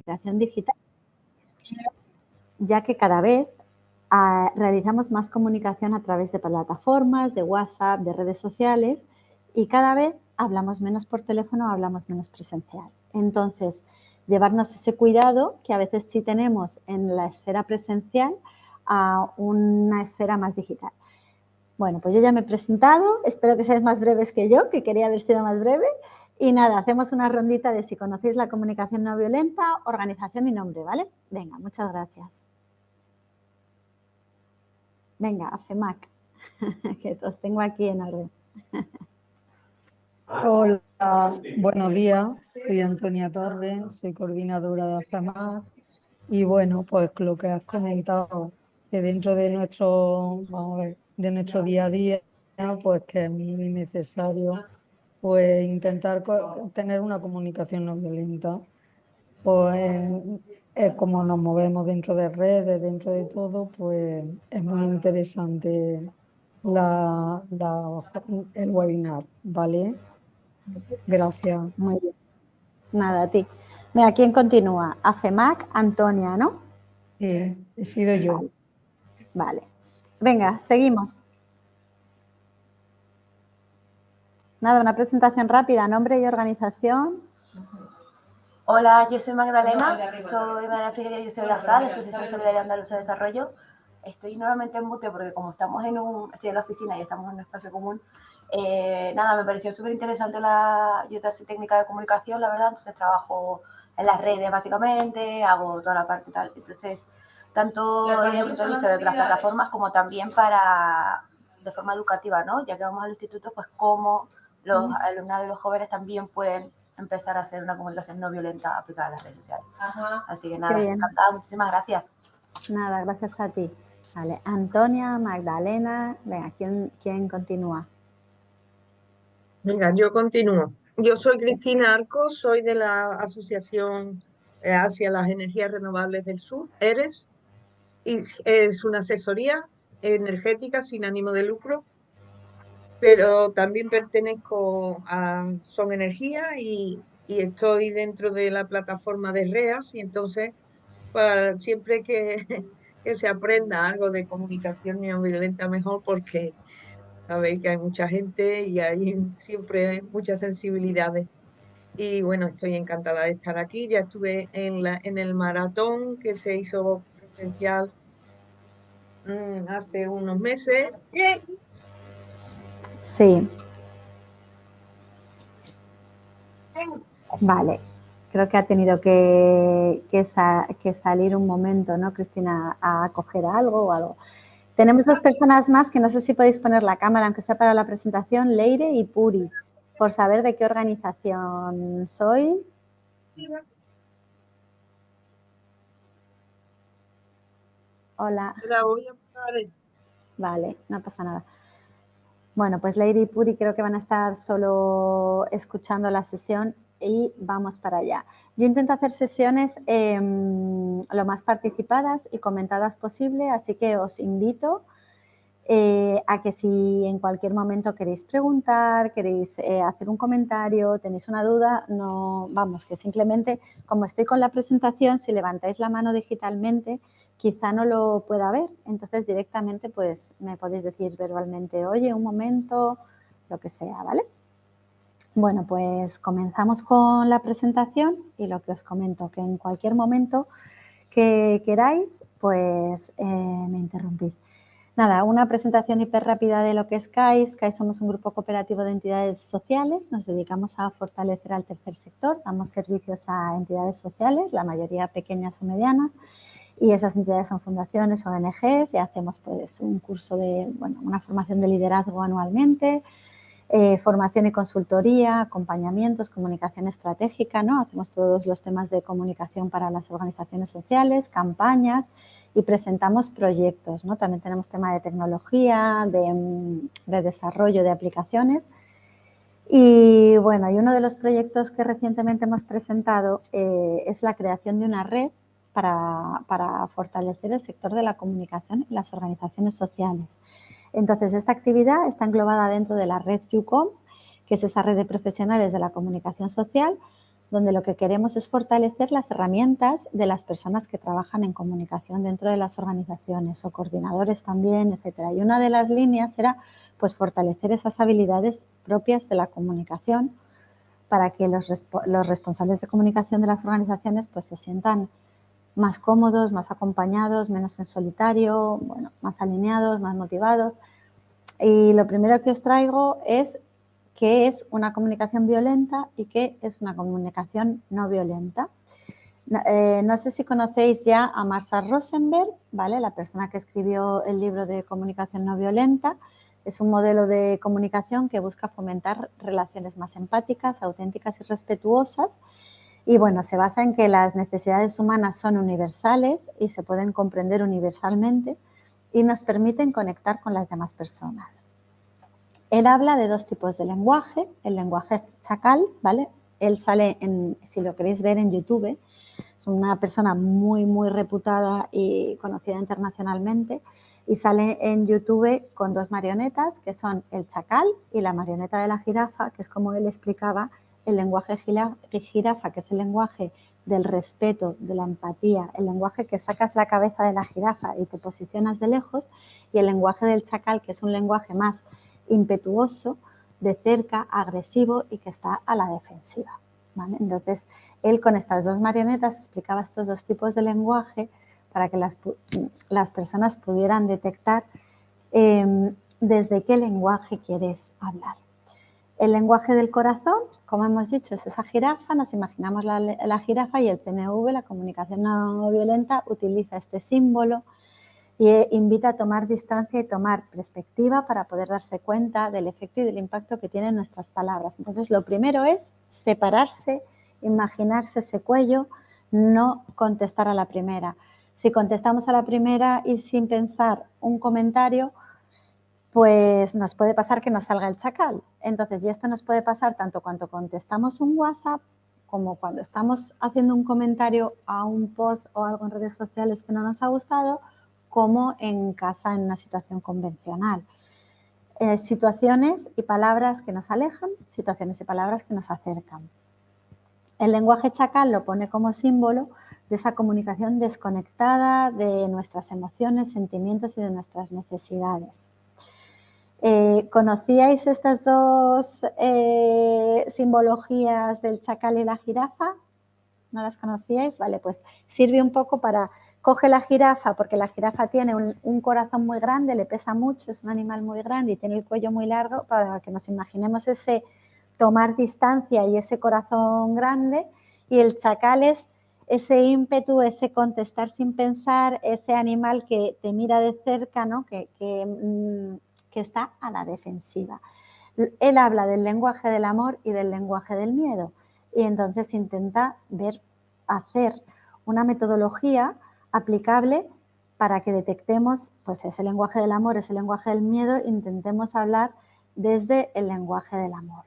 comunicación digital, ya que cada vez realizamos más comunicación a través de plataformas, de WhatsApp, de redes sociales y cada vez hablamos menos por teléfono, hablamos menos presencial. Entonces, llevarnos ese cuidado que a veces sí tenemos en la esfera presencial a una esfera más digital. Bueno, pues yo ya me he presentado, espero que seáis más breves que yo, que quería haber sido más breve. Y nada, hacemos una rondita de si conocéis la comunicación no violenta, organización y nombre, ¿vale? Venga, muchas gracias. Venga, AFEMAC, que os tengo aquí en orden. Hola, buenos días. Soy Antonia Torres, soy coordinadora de AFEMAC. Y bueno, pues lo que has comentado, que dentro de de nuestro día a día, pues que es muy necesario pues intentar tener una comunicación no violenta. Pues es como nos movemos dentro de redes, dentro de todo, pues es muy interesante el webinar, ¿vale? Gracias. Muy bien. Nada, a ti. Mira, ¿quién continúa? AFEMAC, Antonia, ¿no? Sí, he sido yo. Vale. Venga, seguimos. Nada, una presentación rápida, nombre y organización. Hola, yo soy Magdalena Figueroa, yo soy de la SAD, Asociación Solidaria Andaluza de Desarrollo. Estoy nuevamente en mute porque como estoy en la oficina y estamos en un espacio común, nada, me pareció súper interesante yo soy técnica de comunicación, la verdad, entonces trabajo en las redes básicamente, hago toda la parte y tal, entonces, tanto desde el punto de vista de las plataformas como también de forma educativa, ¿no? Ya que vamos al instituto, pues cómo los alumnos y los jóvenes también pueden empezar a hacer una comunicación no violenta aplicada a las redes sociales. Ajá. Así que nada, encantada, muchísimas gracias. Nada, gracias a ti. Vale, Antonia, Magdalena, venga, ¿quién continúa? Venga, yo continúo. Yo soy Cristina Arcos, soy de la Asociación hacia las Energías Renovables del Sur, ERES, y es una asesoría energética sin ánimo de lucro, pero también pertenezco a Son Energía y estoy dentro de la plataforma de REAS y entonces siempre que se aprenda algo de comunicación no violenta mejor porque sabéis que hay mucha gente y hay siempre muchas sensibilidades. Y bueno, estoy encantada de estar aquí. Ya estuve en el maratón que se hizo presencial hace unos meses. Sí. Vale. Creo que ha tenido que salir un momento, ¿no, Cristina, a coger algo o algo? Tenemos dos personas más que no sé si podéis poner la cámara, aunque sea para la presentación, Leire y Puri, por saber de qué organización sois. Hola. La voy a poner. Vale, no pasa nada. Bueno, pues Leire y Puri creo que van a estar solo escuchando la sesión y vamos para allá. Yo intento hacer sesiones lo más participadas y comentadas posible, así que os invito a que si en cualquier momento queréis preguntar, queréis hacer un comentario, tenéis una duda, no, vamos, que simplemente como estoy con la presentación, si levantáis la mano digitalmente, quizá no lo pueda ver, entonces directamente pues me podéis decir verbalmente, oye, un momento, lo que sea, ¿vale? Bueno, pues comenzamos con la presentación y lo que os comento, que en cualquier momento que queráis, pues me interrumpís. Nada, una presentación hiper rápida de lo que es CAIS. CAIS somos un grupo cooperativo de entidades sociales, nos dedicamos a fortalecer al tercer sector, damos servicios a entidades sociales, la mayoría pequeñas o medianas, y esas entidades son fundaciones, ONGs, y hacemos pues un curso una formación de liderazgo anualmente, formación y consultoría, acompañamientos, comunicación estratégica, ¿no? Hacemos todos los temas de comunicación para las organizaciones sociales, campañas y presentamos proyectos, ¿no? También tenemos tema de tecnología, de desarrollo de aplicaciones. Y bueno, y uno de los proyectos que recientemente hemos presentado es la creación de una red para fortalecer el sector de la comunicación en las organizaciones sociales. Entonces, esta actividad está englobada dentro de la red UCOM, que es esa red de profesionales de la comunicación social, donde lo que queremos es fortalecer las herramientas de las personas que trabajan en comunicación dentro de las organizaciones o coordinadores también, etcétera. Y una de las líneas era pues fortalecer esas habilidades propias de la comunicación para que los responsables de comunicación de las organizaciones pues se sientan más cómodos, más acompañados, menos en solitario, bueno, más alineados, más motivados. Y lo primero que os traigo es qué es una comunicación violenta y qué es una comunicación no violenta. No sé si conocéis ya a Marshall Rosenberg, ¿vale? La persona que escribió el libro de comunicación no violenta. Es un modelo de comunicación que busca fomentar relaciones más empáticas, auténticas y respetuosas. Y bueno, se basa en que las necesidades humanas son universales y se pueden comprender universalmente y nos permiten conectar con las demás personas. Él habla de dos tipos de lenguaje, el lenguaje chacal, ¿vale? Él sale, si lo queréis ver, en YouTube. Es una persona muy, muy reputada y conocida internacionalmente y sale en YouTube con dos marionetas, que son el chacal y la marioneta de la jirafa, que es como él explicaba el lenguaje jirafa, que es el lenguaje del respeto, de la empatía, el lenguaje que sacas la cabeza de la jirafa y te posicionas de lejos, y el lenguaje del chacal, que es un lenguaje más impetuoso, de cerca, agresivo y que está a la defensiva, ¿vale? Entonces, él con estas dos marionetas explicaba estos dos tipos de lenguaje para que las personas pudieran detectar desde qué lenguaje quieres hablar. El lenguaje del corazón, como hemos dicho, es esa jirafa, nos imaginamos la jirafa, y el PNV, la comunicación no violenta, utiliza este símbolo y invita a tomar distancia y tomar perspectiva para poder darse cuenta del efecto y del impacto que tienen nuestras palabras. Entonces, lo primero es separarse, imaginarse ese cuello, no contestar a la primera. Si contestamos a la primera y sin pensar un comentario, pues nos puede pasar que nos salga el chacal. Entonces, y esto nos puede pasar tanto cuando contestamos un WhatsApp como cuando estamos haciendo un comentario a un post o algo en redes sociales que no nos ha gustado, como en casa en una situación convencional. Situaciones y palabras que nos alejan, situaciones y palabras que nos acercan. El lenguaje chacal lo pone como símbolo de esa comunicación desconectada de nuestras emociones, sentimientos y de nuestras necesidades. ¿Conocíais estas dos simbologías del chacal y la jirafa? ¿No las conocíais? Vale, pues sirve un poco para... Coge la jirafa, porque la jirafa tiene un corazón muy grande, le pesa mucho, es un animal muy grande y tiene el cuello muy largo, para que nos imaginemos ese tomar distancia y ese corazón grande. Y el chacal es ese ímpetu, ese contestar sin pensar, ese animal que te mira de cerca, ¿no? que está a la defensiva. Él habla del lenguaje del amor y del lenguaje del miedo, y entonces intenta hacer una metodología aplicable para que detectemos pues ese lenguaje del amor, ese lenguaje del miedo, intentemos hablar desde el lenguaje del amor,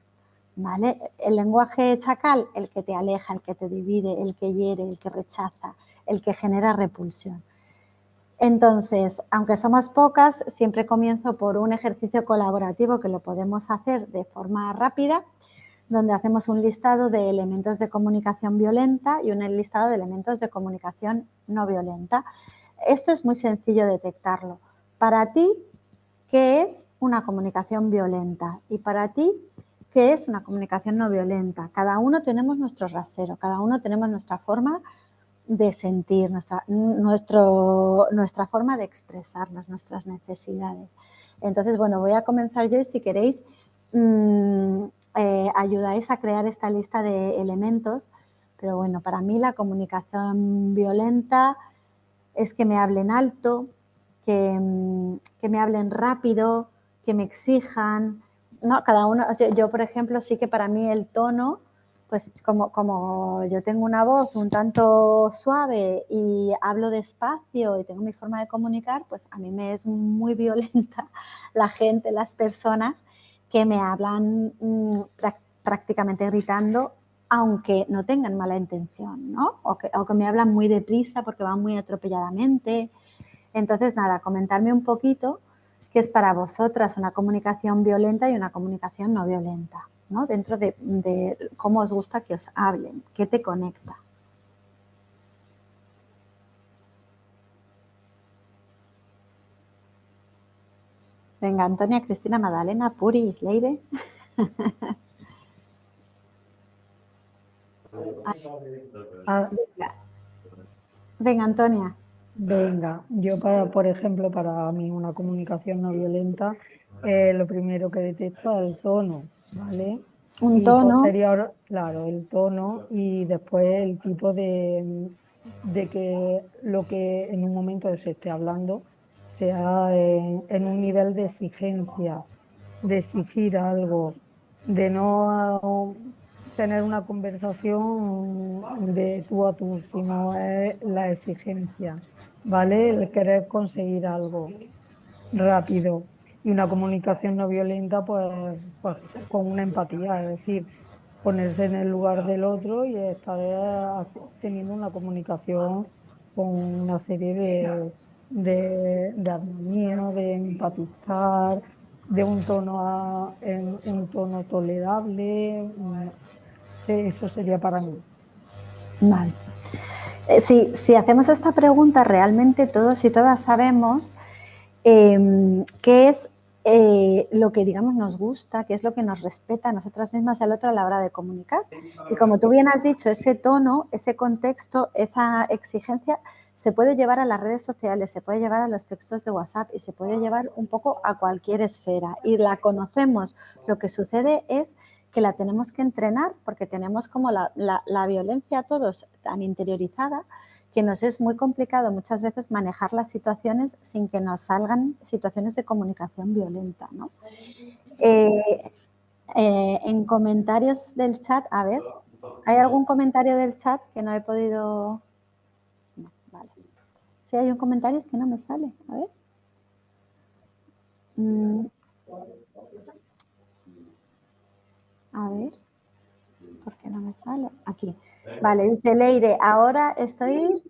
¿vale? El lenguaje chacal, el que te aleja, el que te divide, el que hiere, el que rechaza, el que genera repulsión. Entonces, aunque somos pocas, siempre comienzo por un ejercicio colaborativo que lo podemos hacer de forma rápida, donde hacemos un listado de elementos de comunicación violenta y un listado de elementos de comunicación no violenta. Esto es muy sencillo detectarlo. Para ti, ¿qué es una comunicación violenta? Y para ti, ¿qué es una comunicación no violenta? Cada uno tenemos nuestro rasero, cada uno tenemos nuestra forma de sentir, nuestra forma de expresarnos, nuestras necesidades. Entonces, bueno, voy a comenzar yo y si queréis ayudáis a crear esta lista de elementos, pero bueno, para mí la comunicación violenta es que me hablen alto, que me hablen rápido, que me exijan, ¿no? Cada uno, o sea, yo por ejemplo sí que para mí el tono, pues como yo tengo una voz un tanto suave y hablo despacio y tengo mi forma de comunicar, pues a mí me es muy violenta la gente, las personas que me hablan prácticamente gritando, aunque no tengan mala intención, ¿no? O que me hablan muy deprisa porque van muy atropelladamente. Entonces, nada, comentarme un poquito qué es para vosotras una comunicación violenta y una comunicación no violenta. ¿no? Dentro de cómo os gusta que os hablen, qué te conecta. Venga, Antonia, Cristina, Magdalena, Puri, Leire. Venga, Antonia. Venga, yo por ejemplo, para mí una comunicación no violenta, lo primero que detecto es el tono, ¿vale? Un Y tono. posterior, claro, el tono y después el tipo de que lo que en un momento se esté hablando sea en un nivel de exigencia, de exigir algo, de no tener una conversación de tú a tú, sino es la exigencia, ¿vale? El querer conseguir algo rápido y una comunicación no violenta, pues con una empatía, es decir, ponerse en el lugar del otro y estar teniendo una comunicación con una serie de armonía, de empatizar, de un tono, en un tono tolerable. Sí, eso sería para mí. Vale. Si hacemos esta pregunta, realmente todos y todas sabemos qué es lo que, digamos, nos gusta, qué es lo que nos respeta a nosotras mismas y al otro a la hora de comunicar. Y como tú bien has dicho, ese tono, ese contexto, esa exigencia se puede llevar a las redes sociales, se puede llevar a los textos de WhatsApp y se puede llevar un poco a cualquier esfera. Y la conocemos. Lo que sucede es que la tenemos que entrenar porque tenemos como la violencia todos tan interiorizada que nos es muy complicado muchas veces manejar las situaciones sin que nos salgan situaciones de comunicación violenta, ¿no? En comentarios del chat, a ver, ¿hay algún comentario del chat que no he podido...? No, vale. Si hay un comentario es que no me sale, a ver. A ver, ¿por qué no me sale? Aquí. Vale, dice Leire, ahora estoy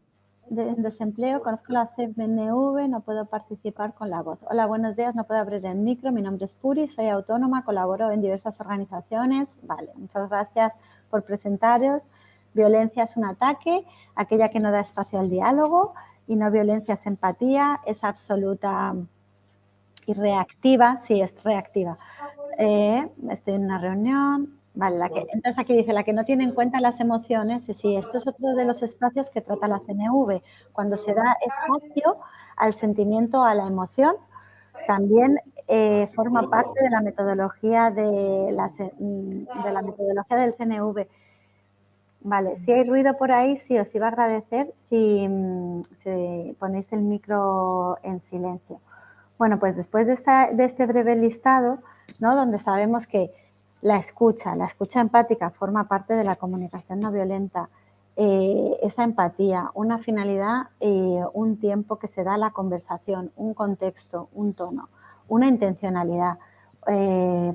en desempleo, conozco la CNV, no puedo participar con la voz. Hola, buenos días, no puedo abrir el micro, mi nombre es Puri, soy autónoma, colaboro en diversas organizaciones. Vale, muchas gracias por presentaros. Violencia es un ataque, aquella que no da espacio al diálogo, y no violencia es empatía, es absoluta y reactiva, sí, es reactiva. Estoy en una reunión, vale, entonces aquí dice la que no tiene en cuenta las emociones, y sí, esto es otro de los espacios que trata la CNV, cuando se da espacio al sentimiento, a la emoción, también forma parte de la metodología metodología del CNV. Vale, si hay ruido por ahí, sí, os iba a agradecer si ponéis el micro en silencio. Bueno, pues después de este breve listado, ¿no? Donde sabemos que la escucha empática forma parte de la comunicación no violenta, esa empatía, una finalidad, un tiempo que se da a la conversación, un contexto, un tono, una intencionalidad,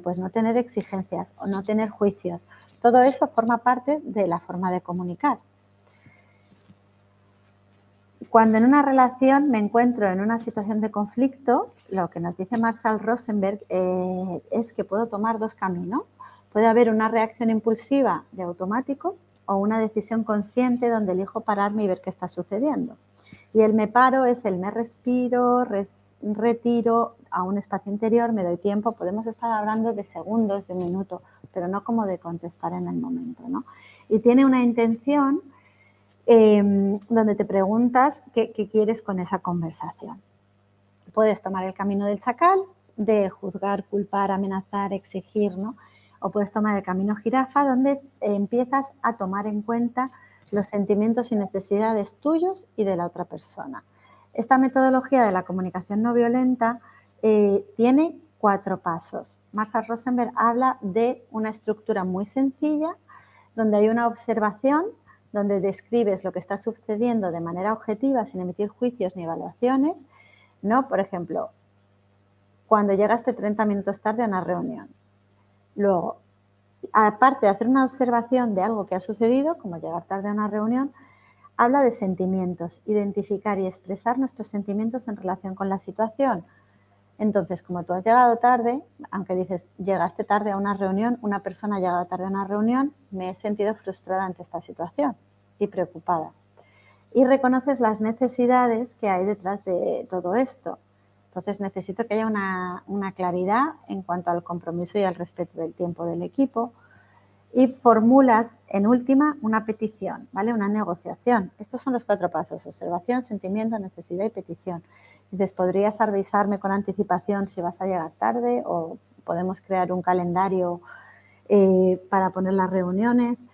pues no tener exigencias o no tener juicios. Todo eso forma parte de la forma de comunicar. Cuando en una relación me encuentro en una situación de conflicto, lo que nos dice Marshall Rosenberg es que puedo tomar dos caminos. Puede haber una reacción impulsiva de automáticos o una decisión consciente donde elijo pararme y ver qué está sucediendo. Y el me paro es el me respiro, retiro a un espacio interior, me doy tiempo. Podemos estar hablando de segundos, de un minuto, pero no como de contestar en el momento, ¿no? Y tiene una intención donde te preguntas qué quieres con esa conversación. Puedes tomar el camino del chacal, de juzgar, culpar, amenazar, exigir, ¿no? O puedes tomar el camino jirafa, donde empiezas a tomar en cuenta los sentimientos y necesidades tuyos y de la otra persona. Esta metodología de la comunicación no violenta tiene 4 pasos. Marshall Rosenberg habla de una estructura muy sencilla, donde hay una observación, donde describes lo que está sucediendo de manera objetiva, sin emitir juicios ni evaluaciones, ¿no? Por ejemplo, cuando llegaste 30 minutos tarde a una reunión. Luego, aparte de hacer una observación de algo que ha sucedido, como llegar tarde a una reunión, habla de sentimientos, identificar y expresar nuestros sentimientos en relación con la situación. Entonces, como tú has llegado tarde, aunque dices, llegaste tarde a una reunión, una persona ha llegado tarde a una reunión, me he sentido frustrada ante esta situación y preocupada. Y reconoces las necesidades que hay detrás de todo esto. Entonces, necesito que haya una claridad en cuanto al compromiso y al respeto del tiempo del equipo. Y formulas, en última, una petición, ¿vale? Una negociación. Estos son los 4 pasos: observación, sentimiento, necesidad y petición. Dices, ¿podrías avisarme con anticipación si vas a llegar tarde? O podemos crear un calendario para poner las reuniones.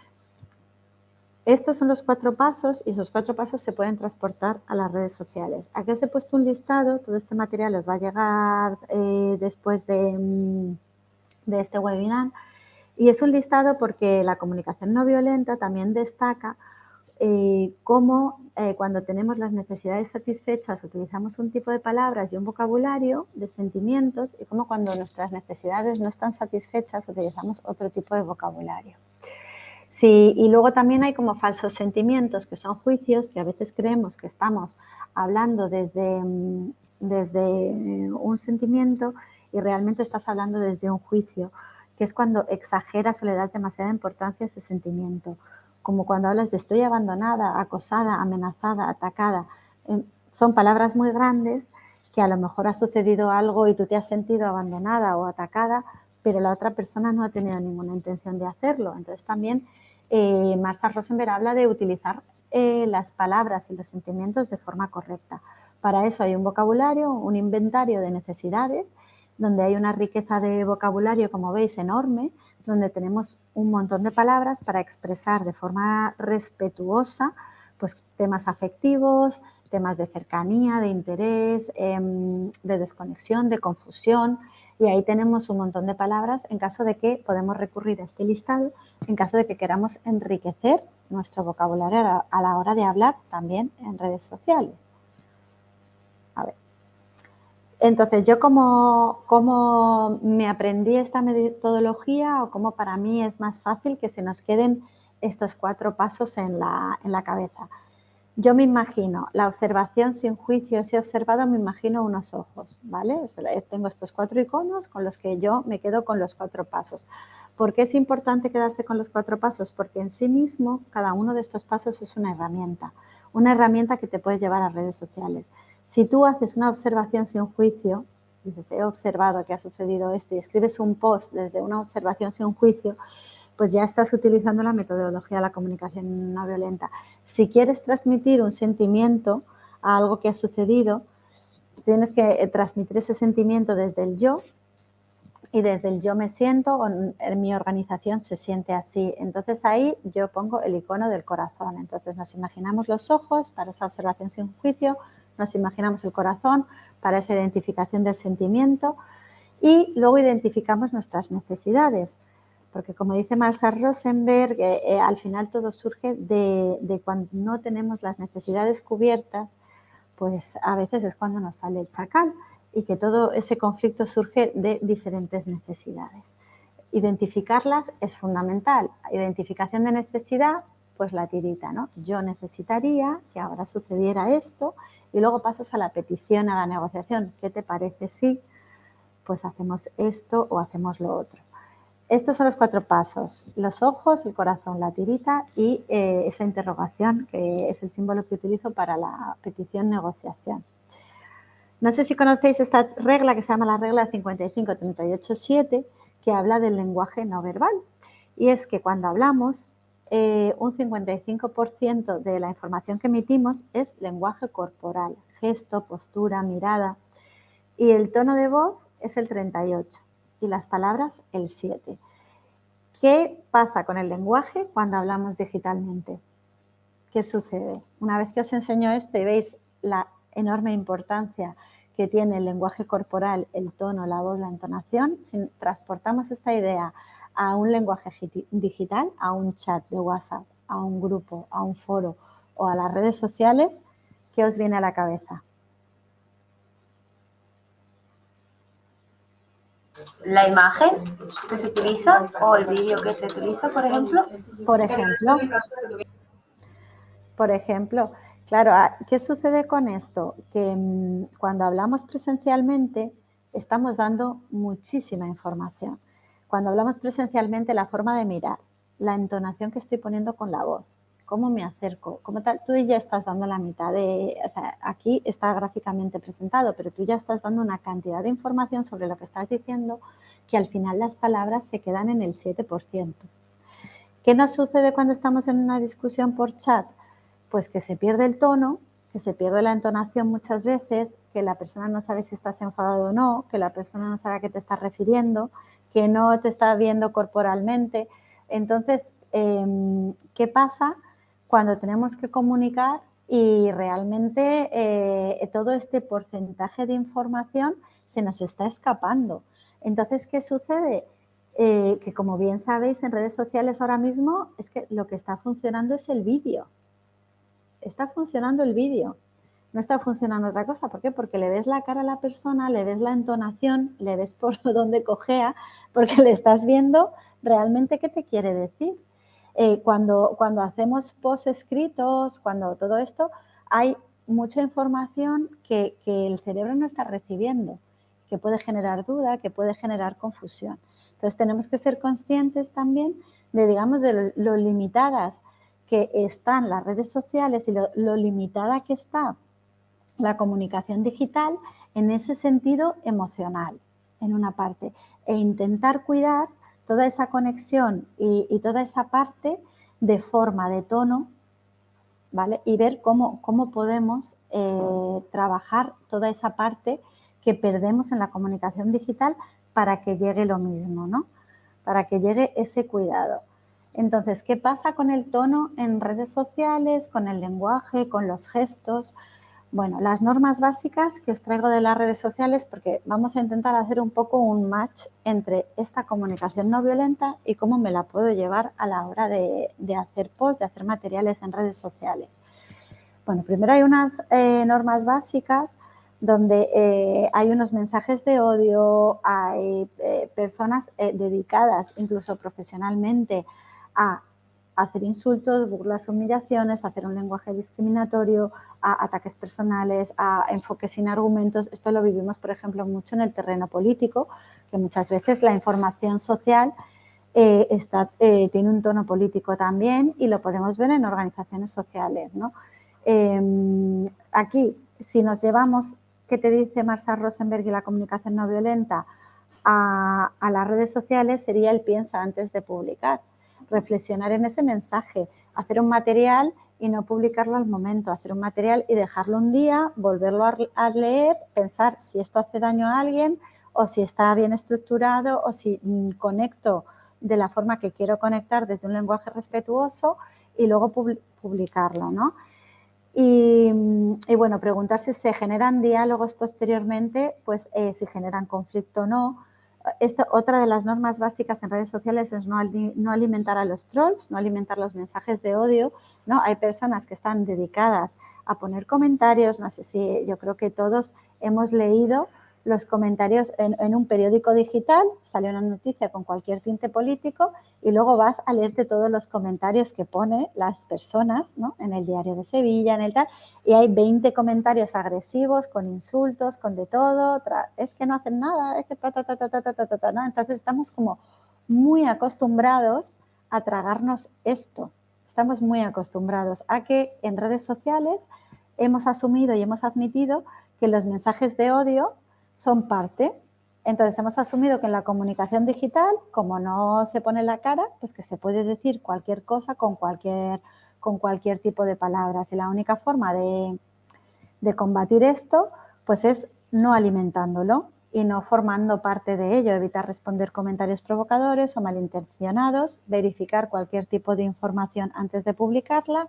Estos son los 4 pasos y esos 4 pasos se pueden transportar a las redes sociales. Aquí os he puesto un listado, todo este material os va a llegar después de este webinar. Y es un listado porque la comunicación no violenta también destaca cómo cuando tenemos las necesidades satisfechas utilizamos un tipo de palabras y un vocabulario de sentimientos, y cómo cuando nuestras necesidades no están satisfechas utilizamos otro tipo de vocabulario. Sí, y luego también hay como falsos sentimientos, que son juicios, que a veces creemos que estamos hablando desde un sentimiento y realmente estás hablando desde un juicio, que es cuando exageras o le das demasiada importancia a ese sentimiento. Como cuando hablas de estoy abandonada, acosada, amenazada, atacada. Son palabras muy grandes que a lo mejor ha sucedido algo y tú te has sentido abandonada o atacada, pero la otra persona no ha tenido ninguna intención de hacerlo. Entonces también Martha Rosenberg habla de utilizar las palabras y los sentimientos de forma correcta. Para eso hay un vocabulario, un inventario de necesidades, donde hay una riqueza de vocabulario, como veis, enorme, donde tenemos un montón de palabras para expresar de forma respetuosa pues, temas afectivos, temas de cercanía, de interés, de desconexión, de confusión, y ahí tenemos un montón de palabras en caso de que podemos recurrir a este listado, en caso de que queramos enriquecer nuestro vocabulario a la hora de hablar también en redes sociales. A ver. Entonces, yo como me aprendí esta metodología, o como para mí es más fácil que se nos queden estos 4 pasos en la cabeza. Yo me imagino la observación sin juicio. Si he observado, me imagino unos ojos, ¿vale? Tengo estos 4 iconos con los que yo me quedo con los 4 pasos. ¿Por qué es importante quedarse con los 4 pasos? Porque en sí mismo cada uno de estos pasos es una herramienta que te puedes llevar a redes sociales. Si tú haces una observación sin juicio, dices, he observado que ha sucedido esto, y escribes un post desde una observación sin juicio, pues ya estás utilizando la metodología de la comunicación no violenta. Si quieres transmitir un sentimiento a algo que ha sucedido, tienes que transmitir ese sentimiento desde el yo, y desde el yo me siento, o en mi organización se siente así. Entonces ahí yo pongo el icono del corazón. Entonces nos imaginamos los ojos para esa observación sin juicio, nos imaginamos el corazón para esa identificación del sentimiento, y luego identificamos nuestras necesidades. Porque como dice Martha Rosenberg, al final todo surge de cuando no tenemos las necesidades cubiertas, pues a veces es cuando nos sale el chacal, y que todo ese conflicto surge de diferentes necesidades. Identificarlas es fundamental. Identificación de necesidad, pues la tirita, ¿no? Yo necesitaría que ahora sucediera esto, y luego pasas a la petición, a la negociación. ¿Qué te parece si pues hacemos esto o hacemos lo otro? Estos son los 4 pasos: los ojos, el corazón, la tirita y esa interrogación, que es el símbolo que utilizo para la petición negociación. No sé si conocéis esta regla que se llama la regla 55-38-7, que habla del lenguaje no verbal. Y es que cuando hablamos, un 55% de la información que emitimos es lenguaje corporal, gesto, postura, mirada. Y el tono de voz es el 38% y las palabras el 7%. ¿Qué pasa con el lenguaje cuando hablamos digitalmente? ¿Qué sucede? Una vez que os enseño esto y veis la enorme importancia que tiene el lenguaje corporal, el tono, la voz, la entonación, si transportamos esta idea a un lenguaje digital, a un chat de WhatsApp, a un grupo, a un foro o a las redes sociales, ¿qué os viene a la cabeza? La imagen que se utiliza o el vídeo que se utiliza, por ejemplo. Por ejemplo, claro, ¿qué sucede con esto? Que cuando hablamos presencialmente estamos dando muchísima información. Cuando hablamos presencialmente, la forma de mirar, la entonación que estoy poniendo con la voz, cómo me acerco, cómo tal, tú ya estás dando la mitad de, o sea, aquí está gráficamente presentado, pero tú ya estás dando una cantidad de información sobre lo que estás diciendo que al final las palabras se quedan en el 7%. ¿Qué nos sucede cuando estamos en una discusión por chat? Pues que se pierde el tono, que se pierde la entonación muchas veces, que la persona no sabe si estás enfadado o no, que la persona no sabe a qué te estás refiriendo, que no te está viendo corporalmente. Entonces, ¿qué pasa cuando tenemos que comunicar y realmente todo este porcentaje de información se nos está escapando? Entonces, ¿qué sucede? Que como bien sabéis, en redes sociales ahora mismo es que lo que está funcionando es el vídeo. Está funcionando el vídeo, no está funcionando otra cosa. ¿Por qué? Porque le ves la cara a la persona, le ves la entonación, le ves por dónde cojea, porque le estás viendo realmente qué te quiere decir. Cuando hacemos posts escritos, cuando todo esto, hay mucha información que el cerebro no está recibiendo, que puede generar duda, que puede generar confusión. Entonces tenemos que ser conscientes también de, digamos, de lo limitadas que están las redes sociales y lo limitada que está la comunicación digital en ese sentido emocional, en una parte, e intentar cuidar toda esa conexión y toda esa parte de forma, de tono, ¿vale? Y ver cómo podemos trabajar toda esa parte que perdemos en la comunicación digital para que llegue lo mismo, ¿no? Para que llegue ese cuidado. Entonces, ¿qué pasa con el tono en redes sociales, con el lenguaje, con los gestos? Bueno, las normas básicas que os traigo de las redes sociales, porque vamos a intentar hacer un poco un match entre esta comunicación no violenta y cómo me la puedo llevar a la hora de hacer posts, de hacer materiales en redes sociales. Bueno, primero hay unas normas básicas donde hay unos mensajes de odio, hay personas dedicadas incluso profesionalmente a hacer insultos, burlas, humillaciones, a hacer un lenguaje discriminatorio, a ataques personales, a enfoques sin argumentos. Esto lo vivimos, por ejemplo, mucho en el terreno político, que muchas veces la información social tiene un tono político también y lo podemos ver en organizaciones sociales, ¿no? Aquí, si nos llevamos, ¿qué te dice Marshall Rosenberg y la comunicación no violenta? A las redes sociales sería el piensa antes de publicar, reflexionar en ese mensaje, hacer un material y no publicarlo al momento, hacer un material y dejarlo un día, volverlo a leer, pensar si esto hace daño a alguien o si está bien estructurado o si conecto de la forma que quiero conectar desde un lenguaje respetuoso y luego publicarlo, ¿no? Y bueno, preguntar si se generan diálogos posteriormente, pues si generan conflicto o no. Otra de las normas básicas en redes sociales es no alimentar a los trolls, no alimentar los mensajes de odio, ¿no? Hay personas que están dedicadas a poner comentarios, no sé si yo creo que todos hemos leído los comentarios en un periódico digital, sale una noticia con cualquier tinte político y luego vas a leerte todos los comentarios que pone las personas, ¿no? En el Diario de Sevilla, en el tal, y hay 20 comentarios agresivos, con insultos, con de todo, es que no hacen nada, es que ¿no? Entonces estamos como muy acostumbrados a tragarnos esto, estamos muy acostumbrados a que en redes sociales hemos asumido y hemos admitido que los mensajes de odio son parte. Entonces hemos asumido que en la comunicación digital, como no se pone la cara, pues que se puede decir cualquier cosa con cualquier tipo de palabras. Y la única forma de combatir esto, pues es no alimentándolo y no formando parte de ello, evitar responder comentarios provocadores o malintencionados, verificar cualquier tipo de información antes de publicarla,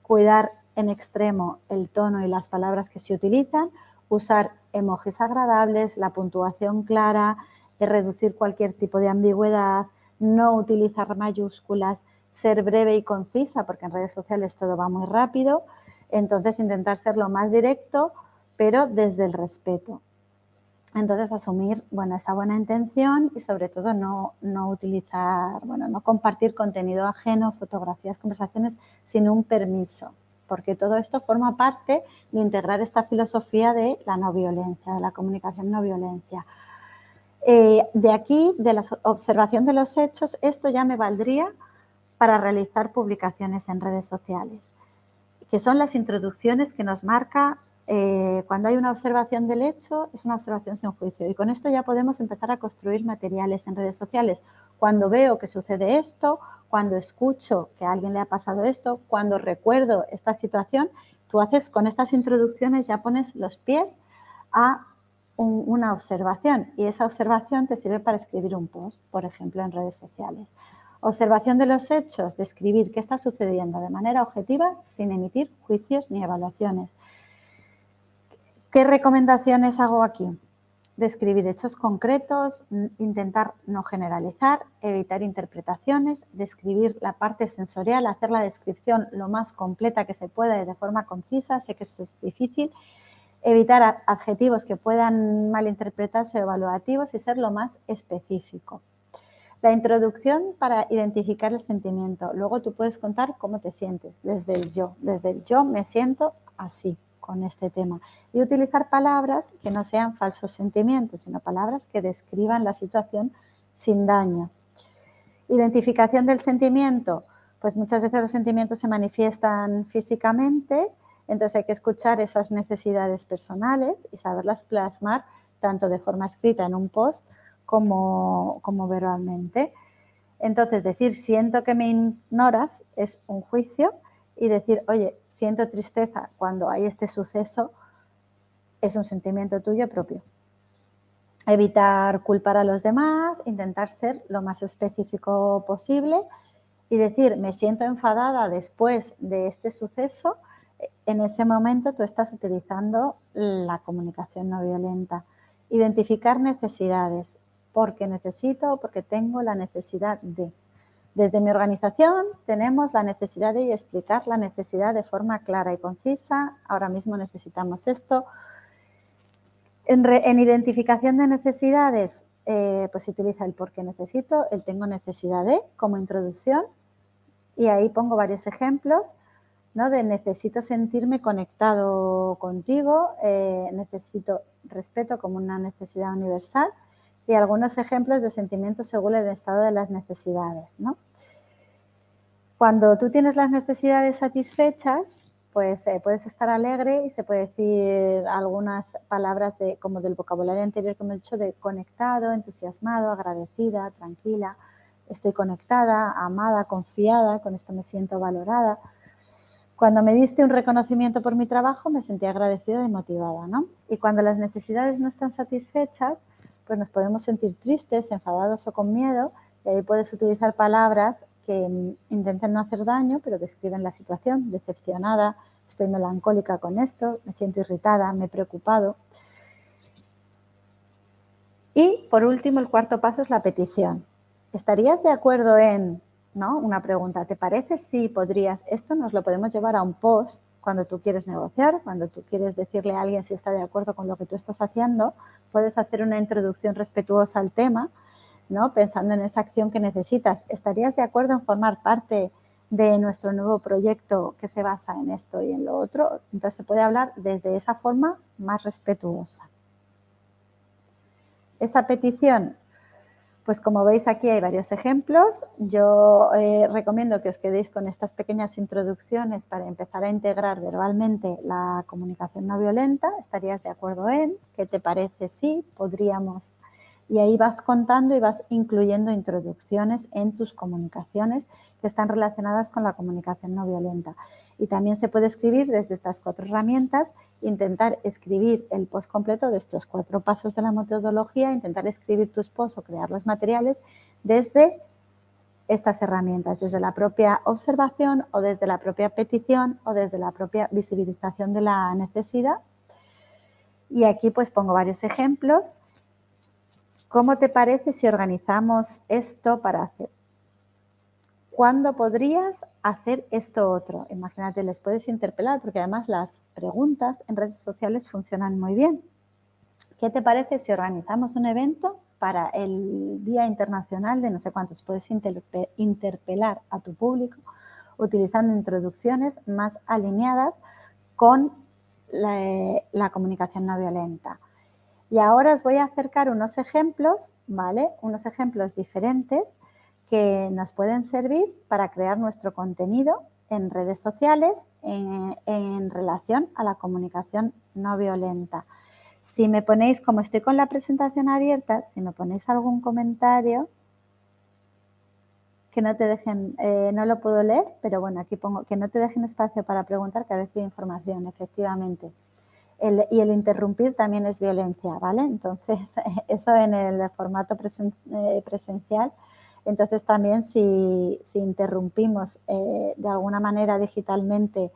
cuidar en extremo el tono y las palabras que se utilizan, usar emojis agradables, la puntuación clara, reducir cualquier tipo de ambigüedad, no utilizar mayúsculas, ser breve y concisa, porque en redes sociales todo va muy rápido, entonces intentar ser lo más directo, pero desde el respeto. Entonces asumir, bueno, esa buena intención y sobre todo no utilizar, bueno, no compartir contenido ajeno, fotografías, conversaciones sin un permiso porque todo esto forma parte de integrar esta filosofía de la no violencia, de la comunicación no violencia. De aquí, de la observación de los hechos, esto ya me valdría para realizar publicaciones en redes sociales, que son las introducciones que nos marca cuando hay una observación del hecho, es una observación sin juicio. Y con esto ya podemos empezar a construir materiales en redes sociales. Cuando veo que sucede esto, cuando escucho que a alguien le ha pasado esto, cuando recuerdo esta situación, tú haces con estas introducciones, ya pones los pies a una observación y esa observación te sirve para escribir un post, por ejemplo, en redes sociales. Observación de los hechos, describir qué está sucediendo de manera objetiva sin emitir juicios ni evaluaciones. ¿Qué recomendaciones hago aquí? Describir hechos concretos, intentar no generalizar, evitar interpretaciones, describir la parte sensorial, hacer la descripción lo más completa que se pueda y de forma concisa, sé que esto es difícil, evitar adjetivos que puedan malinterpretarse o evaluativos y ser lo más específico. La introducción para identificar el sentimiento. Luego tú puedes contar cómo te sientes, desde el yo me siento así con este tema. Y utilizar palabras que no sean falsos sentimientos, sino palabras que describan la situación sin daño. Identificación del sentimiento. Pues muchas veces los sentimientos se manifiestan físicamente, entonces hay que escuchar esas necesidades personales y saberlas plasmar tanto de forma escrita en un post como verbalmente. Entonces, decir siento que me ignoras es un juicio y decir, oye, siento tristeza cuando hay este suceso es un sentimiento tuyo propio. Evitar culpar a los demás, intentar ser lo más específico posible y decir, me siento enfadada después de este suceso. En ese momento tú estás utilizando la comunicación no violenta. Identificar necesidades, porque necesito, porque tengo la necesidad de. Desde mi organización tenemos la necesidad de explicar la necesidad de forma clara y concisa. Ahora mismo necesitamos esto. En identificación de necesidades, pues se utiliza el por qué necesito, el tengo necesidad de como introducción y ahí pongo varios ejemplos, ¿no? De necesito sentirme conectado contigo, necesito respeto como una necesidad universal y algunos ejemplos de sentimientos según el estado de las necesidades, ¿no? Cuando tú tienes las necesidades satisfechas, pues puedes estar alegre y se puede decir algunas palabras como del vocabulario anterior que hemos dicho, de conectado, entusiasmado, agradecida, tranquila, estoy conectada, amada, confiada, con esto me siento valorada. Cuando me diste un reconocimiento por mi trabajo, me sentí agradecida y motivada, ¿no? Y cuando las necesidades no están satisfechas, pues nos podemos sentir tristes, enfadados o con miedo, y ahí puedes utilizar palabras que intenten no hacer daño, pero describen la situación, decepcionada, estoy melancólica con esto, me siento irritada, me he preocupado. Y, por último, el cuarto paso es la petición. ¿Estarías de acuerdo en, ¿no? Una pregunta, ¿te parece si podrías? Esto nos lo podemos llevar a un post cuando tú quieres negociar, cuando tú quieres decirle a alguien si está de acuerdo con lo que tú estás haciendo, puedes hacer una introducción respetuosa al tema, ¿no? Pensando en esa acción que necesitas. ¿Estarías de acuerdo en formar parte de nuestro nuevo proyecto que se basa en esto y en lo otro? Entonces se puede hablar desde esa forma más respetuosa. Esa petición, pues como veis aquí hay varios ejemplos. Yo recomiendo que os quedéis con estas pequeñas introducciones para empezar a integrar verbalmente la comunicación no violenta. ¿Estarías de acuerdo en? ¿Qué te parece si podríamos? Y ahí vas contando y vas incluyendo introducciones en tus comunicaciones que están relacionadas con la comunicación no violenta. Y también se puede escribir desde estas 4 herramientas, intentar escribir el post completo de estos 4 pasos de la metodología, intentar escribir tus posts o crear los materiales desde estas herramientas, desde la propia observación o desde la propia petición o desde la propia visibilización de la necesidad. Y aquí pues pongo varios ejemplos. ¿Cómo te parece si organizamos esto para hacer? ¿Cuándo podrías hacer esto otro? Imagínate, les puedes interpelar porque además las preguntas en redes sociales funcionan muy bien. ¿Qué te parece si organizamos un evento para el Día Internacional de no sé cuántos? Puedes interpelar a tu público utilizando introducciones más alineadas con la comunicación no violenta. Y ahora os voy a acercar unos ejemplos, ¿vale? Unos ejemplos diferentes que nos pueden servir para crear nuestro contenido en redes sociales en relación a la comunicación no violenta. Si me ponéis, como estoy con la presentación abierta, si me ponéis algún comentario, que no te dejen, no lo puedo leer, pero bueno, aquí pongo que no te dejen espacio para preguntar, carece de información, efectivamente. Y el interrumpir también es violencia, ¿vale? Entonces, eso en el formato presencial. Entonces, también si interrumpimos de alguna manera digitalmente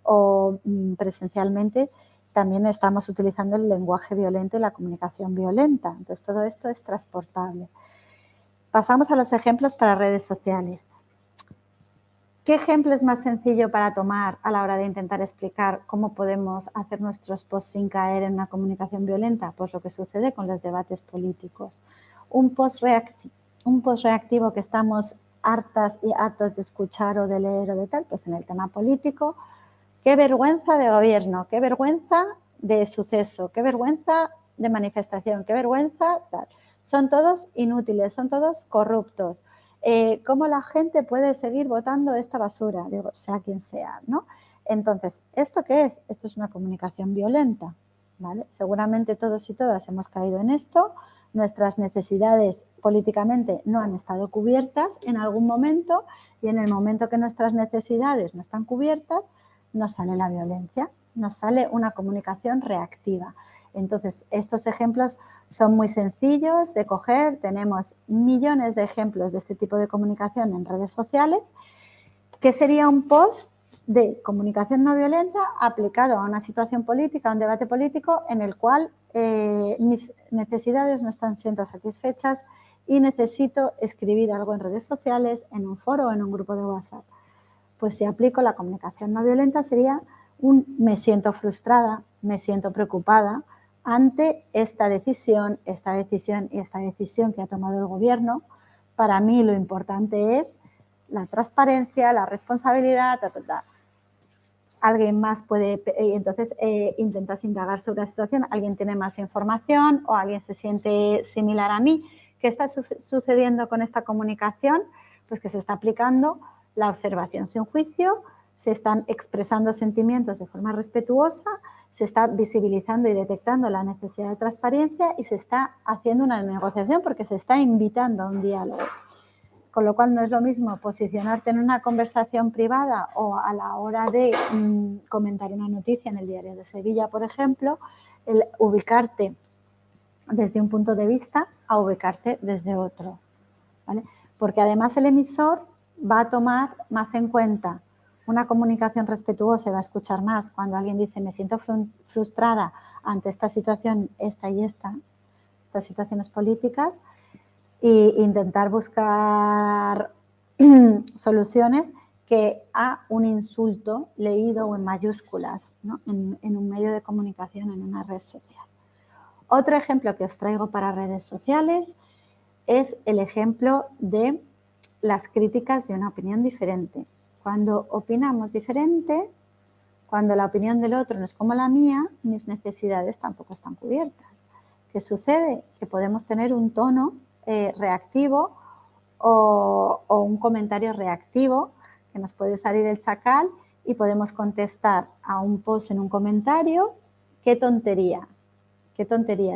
o presencialmente, también estamos utilizando el lenguaje violento y la comunicación violenta. Entonces, todo esto es transportable. Pasamos a los ejemplos para redes sociales. ¿Qué ejemplo es más sencillo para tomar a la hora de intentar explicar cómo podemos hacer nuestros posts sin caer en una comunicación violenta? Pues lo que sucede con los debates políticos. Un post reactivo que estamos hartas y hartos de escuchar o de leer o de tal, pues en el tema político, qué vergüenza de gobierno, qué vergüenza de suceso, qué vergüenza de manifestación, qué vergüenza tal. Son todos inútiles, son todos corruptos. ¿Cómo la gente puede seguir votando esta basura? Digo, sea quien sea, ¿no? Entonces, ¿esto qué es? Esto es una comunicación violenta, ¿vale? Seguramente todos y todas hemos caído en esto. Nuestras necesidades políticamente no han estado cubiertas en algún momento y en el momento que nuestras necesidades no están cubiertas, nos sale la violencia, nos sale una comunicación reactiva. Entonces, estos ejemplos son muy sencillos de coger. Tenemos millones de ejemplos de este tipo de comunicación en redes sociales. ¿Qué sería un post de comunicación no violenta aplicado a una situación política, a un debate político en el cual mis necesidades no están siendo satisfechas y necesito escribir algo en redes sociales, en un foro o en un grupo de WhatsApp? Pues si aplico la comunicación no violenta sería me siento frustrada, me siento preocupada ante esta decisión y esta decisión que ha tomado el gobierno. Para mí lo importante es la transparencia, la responsabilidad, Alguien más puede, entonces intentas indagar sobre la situación, alguien tiene más información o alguien se siente similar a mí. ¿Qué está sucediendo con esta comunicación? Pues que se está aplicando la observación sin juicio, se están expresando sentimientos de forma respetuosa, se está visibilizando y detectando la necesidad de transparencia y se está haciendo una negociación porque se está invitando a un diálogo. Con lo cual no es lo mismo posicionarte en una conversación privada o a la hora de comentar una noticia en el Diario de Sevilla, por ejemplo, el ubicarte desde un punto de vista a ubicarte desde otro, ¿vale? Porque además el emisor va a tomar más en cuenta una comunicación respetuosa y va a escuchar más cuando alguien dice me siento frustrada ante esta situación, estas situaciones políticas, e intentar buscar soluciones que a un insulto leído o en mayúsculas, ¿no? en un medio de comunicación, en una red social. Otro ejemplo que os traigo para redes sociales es el ejemplo de las críticas de una opinión diferente. Cuando opinamos diferente, cuando la opinión del otro no es como la mía, mis necesidades tampoco están cubiertas. ¿Qué sucede? Que podemos tener un tono reactivo o un comentario reactivo que nos puede salir el chacal y podemos contestar a un post en un comentario, qué tontería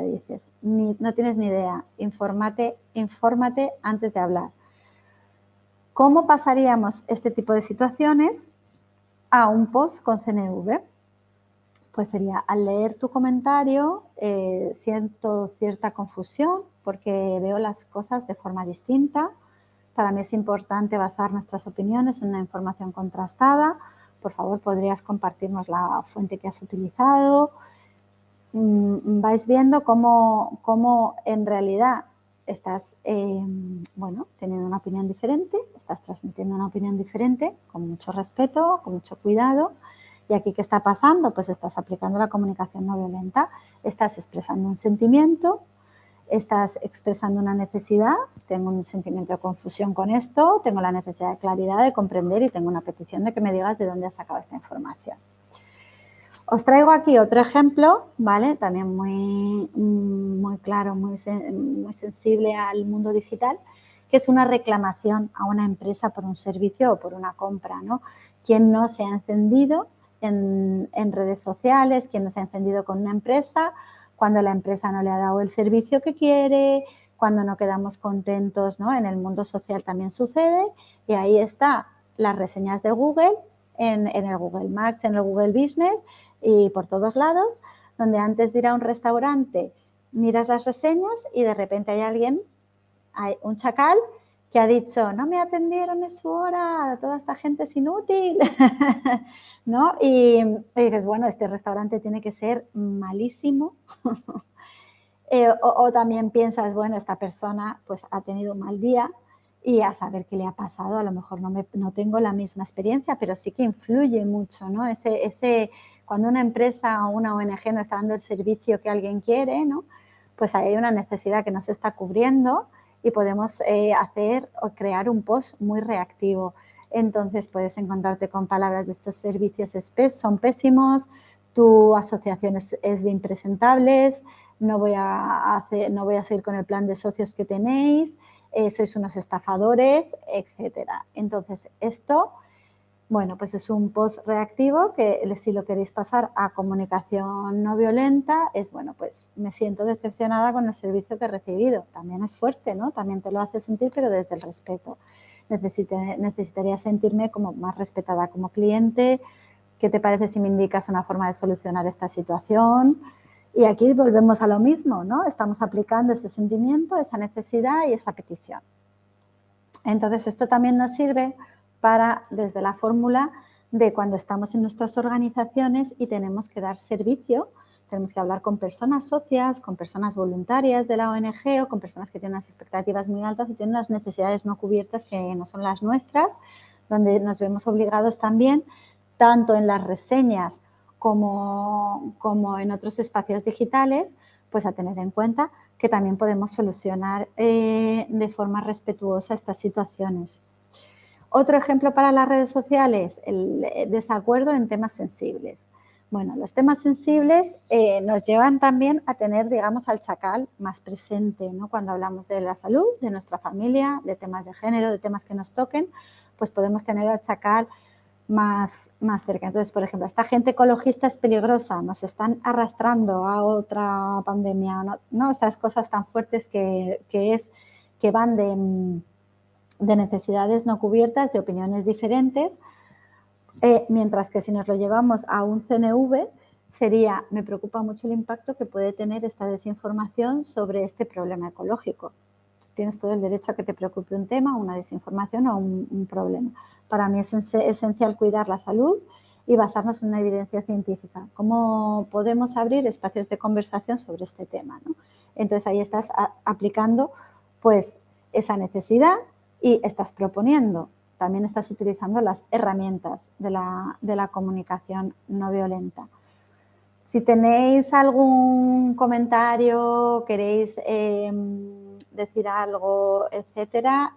dices, no tienes ni idea, infórmate antes de hablar. ¿Cómo pasaríamos este tipo de situaciones a un post con CNV? Pues sería, al leer tu comentario, siento cierta confusión porque veo las cosas de forma distinta. Para mí es importante basar nuestras opiniones en una información contrastada. Por favor, ¿podrías compartirnos la fuente que has utilizado? Vais viendo cómo en realidad estás teniendo una opinión diferente, estás transmitiendo una opinión diferente, con mucho respeto, con mucho cuidado. Y aquí, ¿qué está pasando? Pues estás aplicando la comunicación no violenta, estás expresando un sentimiento, estás expresando una necesidad, tengo un sentimiento de confusión con esto, tengo la necesidad de claridad, de comprender y tengo una petición de que me digas de dónde has sacado esta información. Os traigo aquí otro ejemplo, ¿vale? También muy claro, muy sensible al mundo digital, que es una reclamación a una empresa por un servicio o por una compra, ¿no? ¿Quién no se ha encendido en redes sociales? ¿Quién no se ha encendido con una empresa cuando la empresa no le ha dado el servicio que quiere? Cuando no quedamos contentos, ¿no? En el mundo social también sucede, y ahí está las reseñas de Google, en el Google Maps, en el Google Business y por todos lados, donde antes de ir a un restaurante miras las reseñas y de repente hay alguien, hay un chacal que ha dicho, no me atendieron en su hora, toda esta gente es inútil, ¿no? Y dices, bueno, este restaurante tiene que ser malísimo. O también piensas, bueno, esta persona pues ha tenido un mal día y a saber qué le ha pasado, a lo mejor no tengo la misma experiencia, pero sí que influye mucho, ¿no? Cuando una empresa o una ONG no está dando el servicio que alguien quiere, ¿no? Pues hay una necesidad que no se está cubriendo y podemos hacer o crear un post muy reactivo. Entonces puedes encontrarte con palabras de estos servicios son pésimos, tu asociación es de impresentables, no voy a seguir con el plan de socios que tenéis, sois unos estafadores, etcétera. Entonces, esto, bueno, pues es un post reactivo que si lo queréis pasar a comunicación no violenta, es, bueno, pues me siento decepcionada con el servicio que he recibido. También es fuerte, ¿no? También te lo hace sentir, pero desde el respeto. Necesitaría sentirme como más respetada como cliente. ¿Qué te parece si me indicas una forma de solucionar esta situación? Y aquí volvemos a lo mismo, ¿no? Estamos aplicando ese sentimiento, esa necesidad y esa petición. Entonces, esto también nos sirve para, desde la fórmula de cuando estamos en nuestras organizaciones y tenemos que dar servicio, tenemos que hablar con personas socias, con personas voluntarias de la ONG o con personas que tienen unas expectativas muy altas y tienen unas necesidades no cubiertas que no son las nuestras, donde nos vemos obligados también, tanto en las reseñas como en otros espacios digitales, pues a tener en cuenta que también podemos solucionar de forma respetuosa estas situaciones. Otro ejemplo para las redes sociales, el desacuerdo en temas sensibles. Bueno, los temas sensibles nos llevan también a tener, digamos, al chacal más presente, ¿no? Cuando hablamos de la salud, de nuestra familia, de temas de género, de temas que nos toquen, pues podemos tener al chacal más cerca. Entonces, por ejemplo, esta gente ecologista es peligrosa, nos están arrastrando a otra pandemia, ¿no? Esas cosas tan fuertes que van de necesidades no cubiertas, de opiniones diferentes, mientras que si nos lo llevamos a un CNV sería, me preocupa mucho el impacto que puede tener esta desinformación sobre este problema ecológico. Tienes todo el derecho a que te preocupe un tema, una desinformación o un problema. Para mí es esencial cuidar la salud y basarnos en una evidencia científica. ¿Cómo podemos abrir espacios de conversación sobre este tema, ¿no? Entonces, ahí estás aplicando pues esa necesidad y estás proponiendo. También estás utilizando las herramientas de la comunicación no violenta. Si tenéis algún comentario, queréis decir algo, etcétera,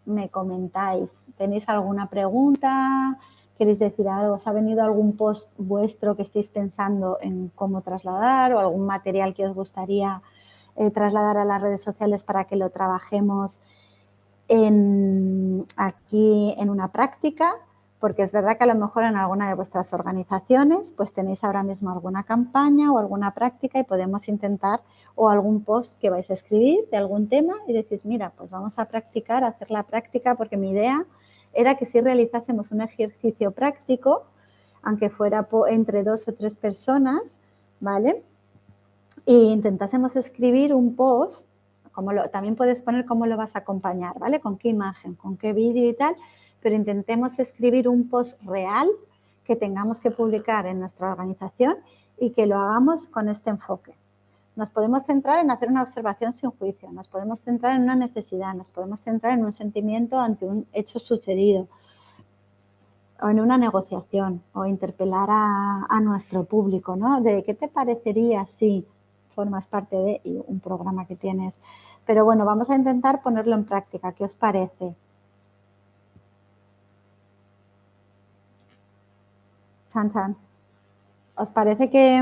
me comentáis. ¿Tenéis alguna pregunta? ¿Queréis decir algo? ¿Os ha venido algún post vuestro que estéis pensando en cómo trasladar o algún material que os gustaría trasladar a las redes sociales para que lo trabajemos aquí en una práctica? Porque es verdad que a lo mejor en alguna de vuestras organizaciones pues tenéis ahora mismo alguna campaña o alguna práctica y podemos intentar, o algún post que vais a escribir de algún tema y decís, mira, pues vamos a practicar, a hacer la práctica, porque mi idea era que si realizásemos un ejercicio práctico, aunque fuera entre 2 o 3 personas, ¿vale? E intentásemos escribir un post, también puedes poner cómo lo vas a acompañar, ¿vale? Con qué imagen, con qué vídeo y tal, pero intentemos escribir un post real que tengamos que publicar en nuestra organización y que lo hagamos con este enfoque. Nos podemos centrar en hacer una observación sin juicio, nos podemos centrar en una necesidad, nos podemos centrar en un sentimiento ante un hecho sucedido o en una negociación o interpelar a nuestro público, ¿no? De qué te parecería si formas parte de y un programa que tienes. Pero bueno, vamos a intentar ponerlo en práctica. ¿Qué os parece? Chan, chan. ¿Os parece que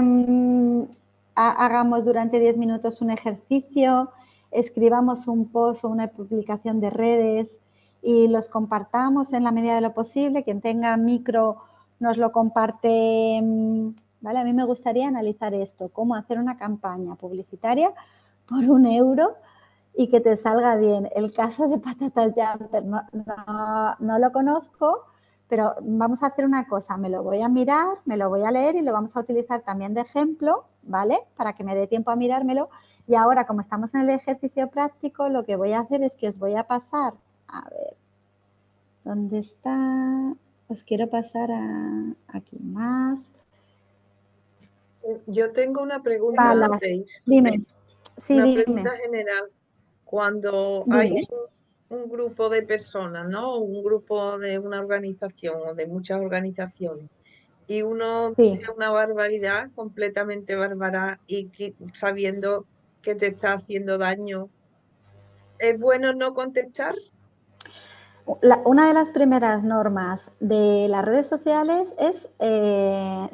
hagamos durante 10 minutos un ejercicio, escribamos un post o una publicación de redes y los compartamos en la medida de lo posible? Quien tenga micro nos lo comparte. ¿Vale? A mí me gustaría analizar esto, cómo hacer una campaña publicitaria por 1 € y que te salga bien. El caso de Patatas Jumper no lo conozco, pero vamos a hacer una cosa, me lo voy a mirar, me lo voy a leer y lo vamos a utilizar también de ejemplo, ¿vale? Para que me dé tiempo a mirármelo. Y ahora, como estamos en el ejercicio práctico, lo que voy a hacer es que os voy a pasar, a ver, ¿dónde está? Os quiero pasar a aquí más. Yo tengo una pregunta, Salas. Deis, Dime. Sí, una dime. pregunta general. Cuando hay Dime. un grupo de personas, ¿no? Un grupo de una organización o de muchas organizaciones, y uno Sí. dice una barbaridad, completamente bárbara, y sabiendo que te está haciendo daño, ¿es bueno no contestar? Una de las primeras normas de las redes sociales es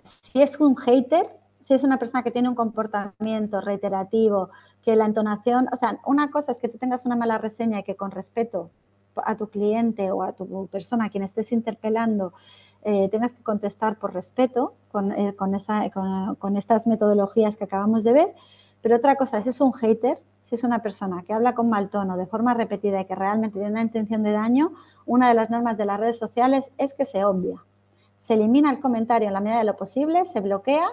si es un hater, si es una persona que tiene un comportamiento reiterativo, que la entonación, o sea, una cosa es que tú tengas una mala reseña y que con respeto a tu cliente o a tu persona a quien estés interpelando tengas que contestar por respeto con estas metodologías que acabamos de ver, pero otra cosa es si es un hater, si es una persona que habla con mal tono de forma repetida y que realmente tiene una intención de daño, una de las normas de las redes sociales es que se obvia. Se elimina el comentario en la medida de lo posible, se bloquea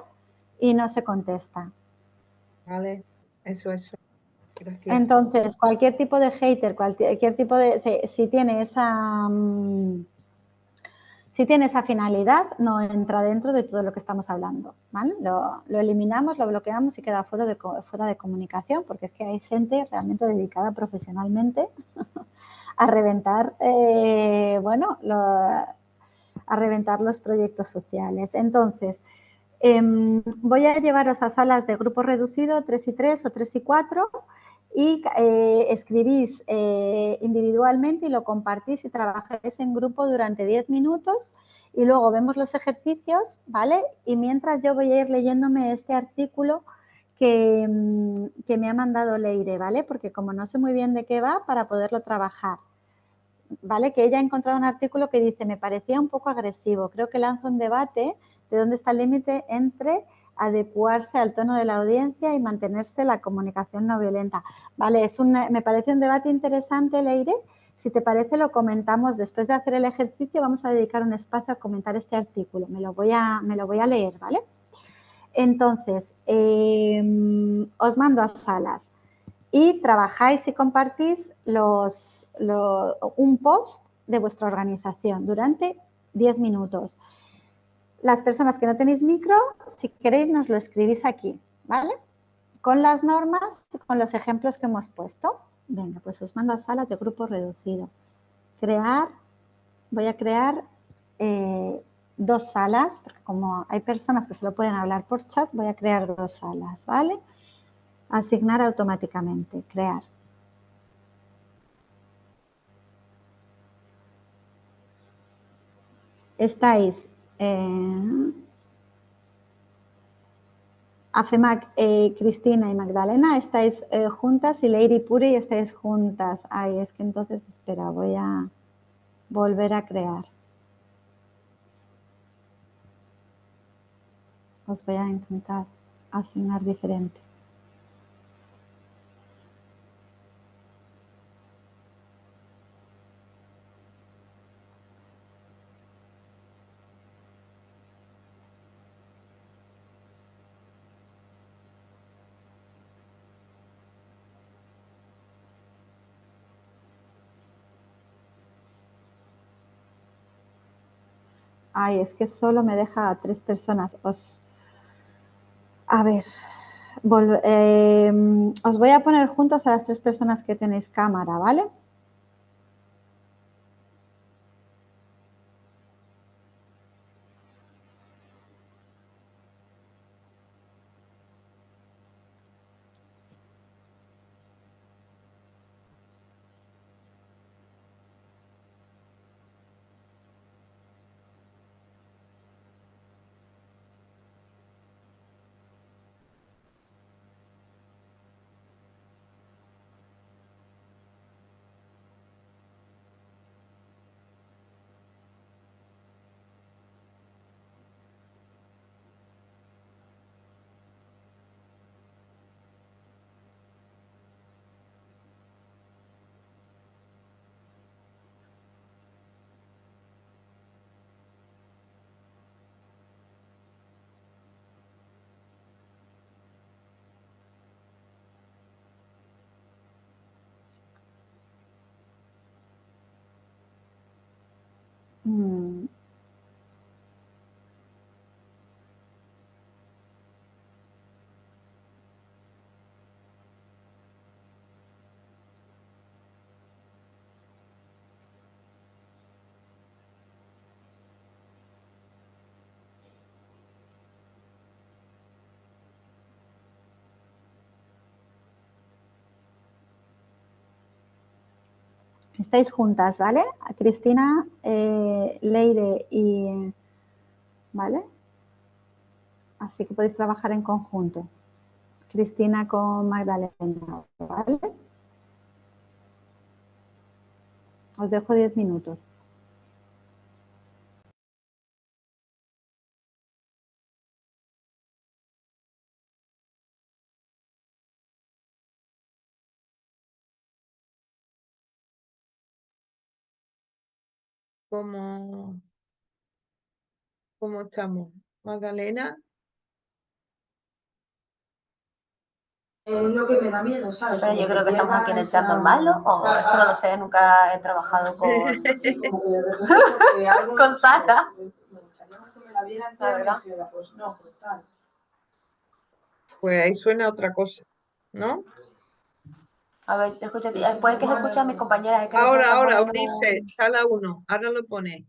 y no se contesta. Vale, eso. Gracias. Entonces, cualquier tipo de hater, cualquier tipo de... Si tiene esa finalidad, no entra dentro de todo lo que estamos hablando, ¿vale? Lo eliminamos, lo bloqueamos y queda fuera de comunicación, porque es que hay gente realmente dedicada profesionalmente a reventar, a reventar los proyectos sociales. Entonces, voy a llevaros a salas de grupo reducido 3 y 3 o 3 y 4 y escribís individualmente y lo compartís y trabajáis en grupo durante 10 minutos y luego vemos los ejercicios, ¿vale? Y mientras yo voy a ir leyéndome este artículo que me ha mandado Leire, ¿vale? Porque como no sé muy bien de qué va, para poderlo trabajar. ¿Vale? Que ella ha encontrado un artículo que dice, me parecía un poco agresivo, creo que lanza un debate de dónde está el límite entre adecuarse al tono de la audiencia y mantenerse la comunicación no violenta. Vale, me parece un debate interesante, Leire. Si te parece, lo comentamos después de hacer el ejercicio. Vamos a dedicar un espacio a comentar este artículo. Me lo voy a leer, ¿vale? Entonces, os mando a salas y trabajáis y compartís un post de vuestra organización durante 10 minutos. Las personas que no tenéis micro, si queréis nos lo escribís aquí, ¿vale? Con las normas, con los ejemplos que hemos puesto. Venga, pues os mando a salas de grupo reducido. Voy a crear 2 salas, porque como hay personas que solo pueden hablar por chat, voy a crear 2 salas, ¿vale? Asignar automáticamente, crear. Estáis Afemac, Cristina y Magdalena, estáis juntas y Leire y Puri estáis juntas. Ay, es que entonces, espera, voy a volver a crear. Os voy a intentar asignar diferente. Ay, es que solo me deja a 3 personas. A ver, os voy a poner juntas a las 3 personas que tenéis cámara, ¿vale? Estáis juntas, ¿vale? Cristina, Leire y... ¿Vale? Así que podéis trabajar en conjunto. Cristina con Magdalena, ¿vale? Os dejo 10 minutos. ¿Cómo, cómo estamos? Magdalena, Es lo que me da miedo, ¿sabes? Pero yo creo que estamos aquí en el chat normal, ¿no? O es que no lo sé, nunca he trabajado con, con Sara. La verdad. pues ahí suena otra cosa, ¿no? A ver, te escucho, puede que se escuche a mis compañeras. Es que nosotros Ahora, estamos ahora, en unirse, sala 1, ahora lo ponéis.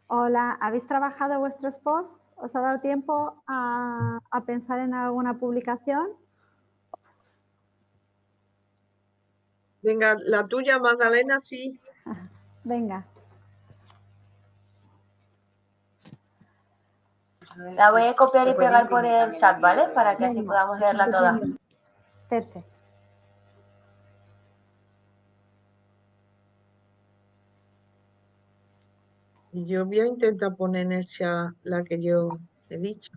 Hola, ¿habéis trabajado vuestros posts? ¿Os ha dado tiempo a pensar en alguna publicación? Venga, la tuya, Magdalena, sí. Venga, La voy a copiar y pegar por el chat, ¿vale? Para que así venga, podamos leerla toda. estupendo. Perfecto. Yo voy a intentar poner en el chat la que yo he dicho.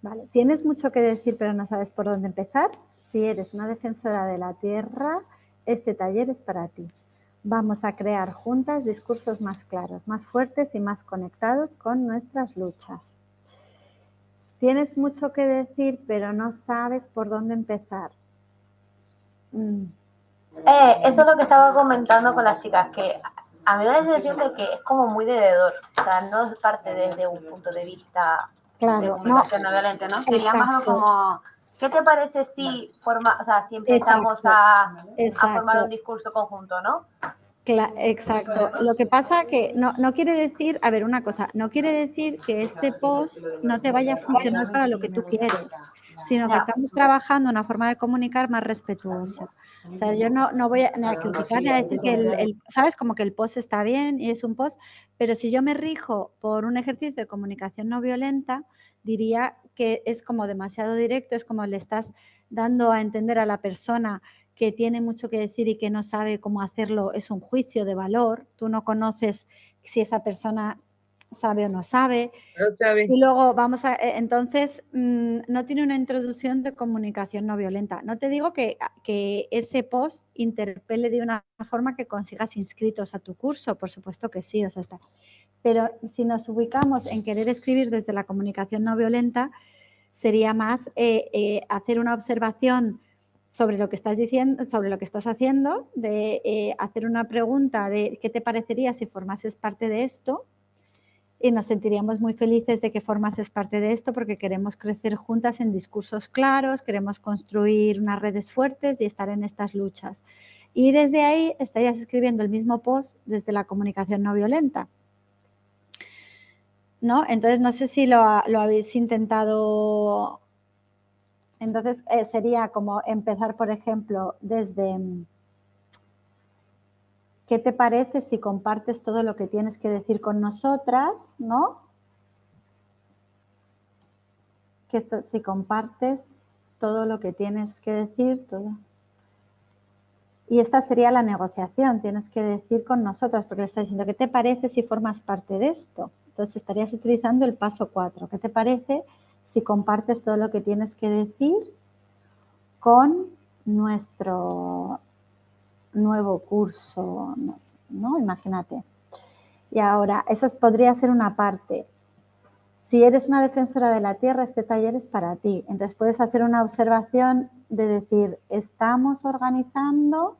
Vale, ¿tienes mucho que decir pero no sabes por dónde empezar? Si eres una defensora de la tierra, este taller es para ti. Vamos a crear juntas discursos más claros, más fuertes y más conectados con nuestras luchas. Tienes mucho que decir pero no sabes por dónde empezar. Eso es lo que estaba comentando con las chicas, que a mí me da la sensación de que es como muy de deudor, o sea, no es parte desde un punto de vista de Claro, comunicación no violenta, ¿no? Sería más algo exacto, como, ¿qué te parece si si empezamos exacto, a formar un exacto. discurso conjunto, ¿no? Exacto. Lo que pasa que no quiere decir, a ver, una cosa, no quiere decir que este post no te vaya a funcionar para lo que tú quieres, sino que Ya. estamos trabajando una forma de comunicar más respetuosa. O sea, yo no voy ni a criticar ni a decir que ¿sabes? Como que el post está bien y es un post, pero si yo me rijo por un ejercicio de comunicación no violenta, diría que es como demasiado directo, es como le estás dando a entender a la persona que tiene mucho que decir y que no sabe cómo hacerlo, es un juicio de valor. Tú no conoces si esa persona sabe o no sabe. No sabes. Y luego entonces, no tiene una introducción de comunicación no violenta. No te digo que ese post interpele de una forma que consigas inscritos a tu curso, por supuesto que sí, o sea, está. Pero si nos ubicamos en querer escribir desde la comunicación no violenta, sería más hacer una observación sobre lo que estás diciendo, sobre lo que estás haciendo, de hacer una pregunta de qué te parecería si formases parte de esto, y nos sentiríamos muy felices de que formases parte de esto porque queremos crecer juntas en discursos claros, queremos construir unas redes fuertes y estar en estas luchas. Y desde ahí estarías escribiendo el mismo post desde la comunicación no violenta, ¿no? Entonces, no sé si lo habéis intentado. Entonces, sería como empezar, por ejemplo, desde ¿qué te parece si compartes todo lo que tienes que decir con nosotras, ¿no? Si compartes todo lo que tienes que decir, todo. Y esta sería la negociación, tienes que decir con nosotras, porque le estás diciendo, ¿qué te parece si formas parte de esto? Entonces estarías utilizando el paso 4. ¿Qué te parece si compartes todo lo que tienes que decir con nuestro nuevo curso? No sé, ¿no? Imagínate. Y ahora, esa podría ser una parte. Si eres una defensora de la tierra, este taller es para ti. Entonces puedes hacer una observación de decir, estamos organizando,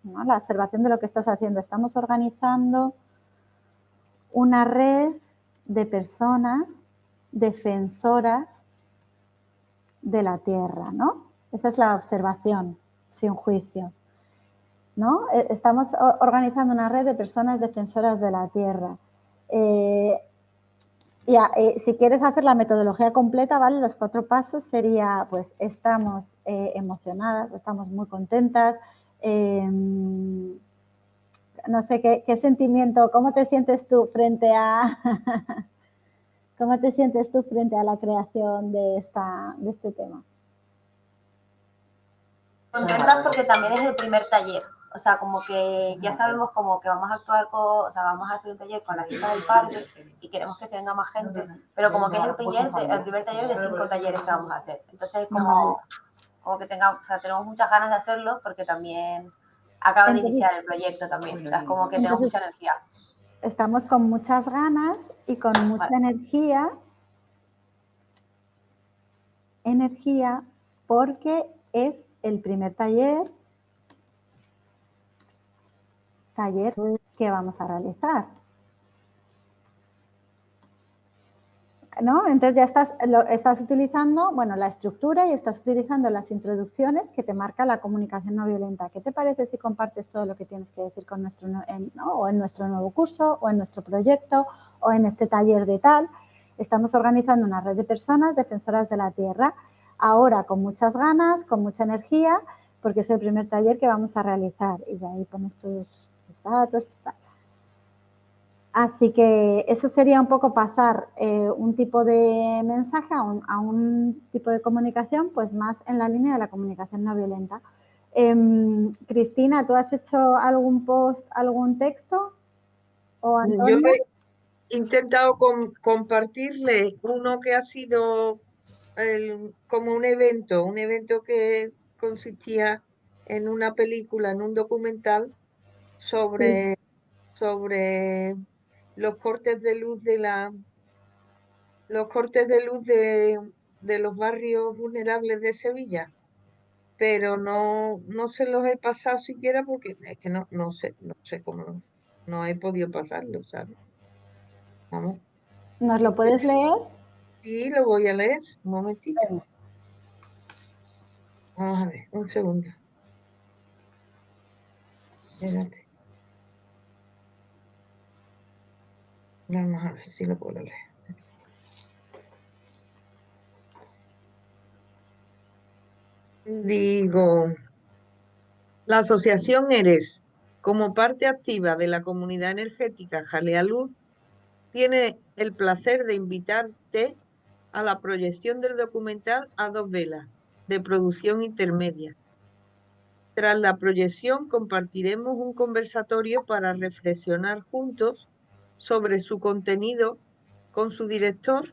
¿no? La observación de lo que estás haciendo, estamos organizando una red de personas defensoras de la tierra, ¿no? Esa es la observación, sin juicio, ¿no? Estamos organizando una red de personas defensoras de la tierra. Si quieres hacer la metodología completa, ¿vale? Los 4 pasos sería, pues, estamos emocionadas, estamos muy contentas, no sé, ¿qué sentimiento, cómo te sientes tú frente a cómo te sientes tú frente a la creación de este tema? Contentas porque también es el primer taller, o sea, como que ya sabemos como que vamos a actuar con, o sea, vamos a hacer un taller con las chicas del parque y queremos que se venga más gente, pero como que es el primer taller de 5 talleres que vamos a hacer. Entonces es como que tengamos, o sea, tenemos muchas ganas de hacerlo porque también acaba de iniciar el proyecto también, o sea, es como que tenemos mucha energía. Estamos con muchas ganas y con mucha energía porque es el primer taller que vamos a realizar. ¿no? Entonces ya estás utilizando, bueno, la estructura y estás utilizando las introducciones que te marca la comunicación no violenta. ¿Qué te parece si compartes todo lo que tienes que decir con nuestro, ¿no? O en nuestro nuevo curso, o en nuestro proyecto, o en este taller de tal? Estamos organizando una red de personas defensoras de la tierra, ahora con muchas ganas, con mucha energía, porque es el primer taller que vamos a realizar. Y de ahí pones tus datos, tal. Así que eso sería un poco pasar un tipo de mensaje a un tipo de comunicación, pues más en la línea de la comunicación no violenta. Cristina, ¿tú has hecho algún post, algún texto? ¿O Yo Antonio? he intentado compartirle uno que ha sido como un evento que consistía en una película, en un documental Sí. sobre los cortes de luz los cortes de luz de los barrios vulnerables de Sevilla, pero no se los he pasado siquiera porque es que no sé cómo no he podido pasarlo, ¿sabes? Vamos. ¿Nos lo puedes leer? Sí, lo voy a leer, un momentito. Vamos a ver, un segundo. Espérate. Vamos a ver si lo puedo leer. Digo, la asociación ERES, como parte activa de la comunidad energética Jalea Luz, tiene el placer de invitarte a la proyección del documental A Dos Velas, de producción intermedia. Tras la proyección compartiremos un conversatorio para reflexionar juntos sobre su contenido con su director,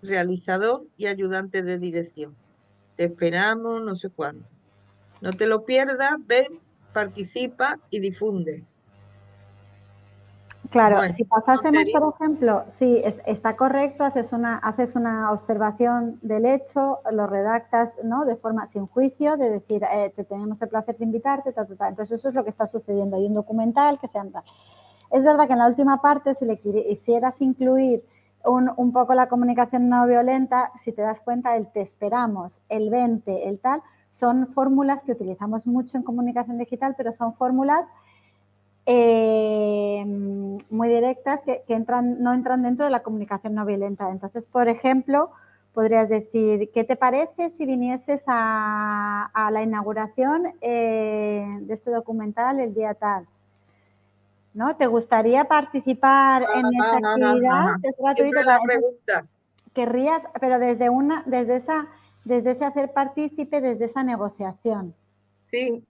realizador y ayudante de dirección. Te esperamos no sé cuándo. No te lo pierdas, ven, participa y difunde. Claro, Bueno, si pasásemos, tontería. por ejemplo, sí, está correcto, haces una observación del hecho, lo redactas, ¿no? De forma sin juicio, de decir, te tenemos el placer de invitarte, ta, ta, ta. Entonces eso es lo que está sucediendo. Hay un documental que se llama... Es verdad que en la última parte, si le quisieras incluir un poco la comunicación no violenta, si te das cuenta, el te esperamos, el 20, el tal, son fórmulas que utilizamos mucho en comunicación digital, pero son fórmulas muy directas que no entran dentro de la comunicación no violenta. Entonces, por ejemplo, podrías decir, ¿qué te parece si vinieses a la inauguración de este documental el día tal? ¿No? ¿Te gustaría participar en esa actividad? Ajá. Es gratuito. Siempre la pregunta. Querrías, pero desde ese hacer partícipe, desde esa negociación. Sí,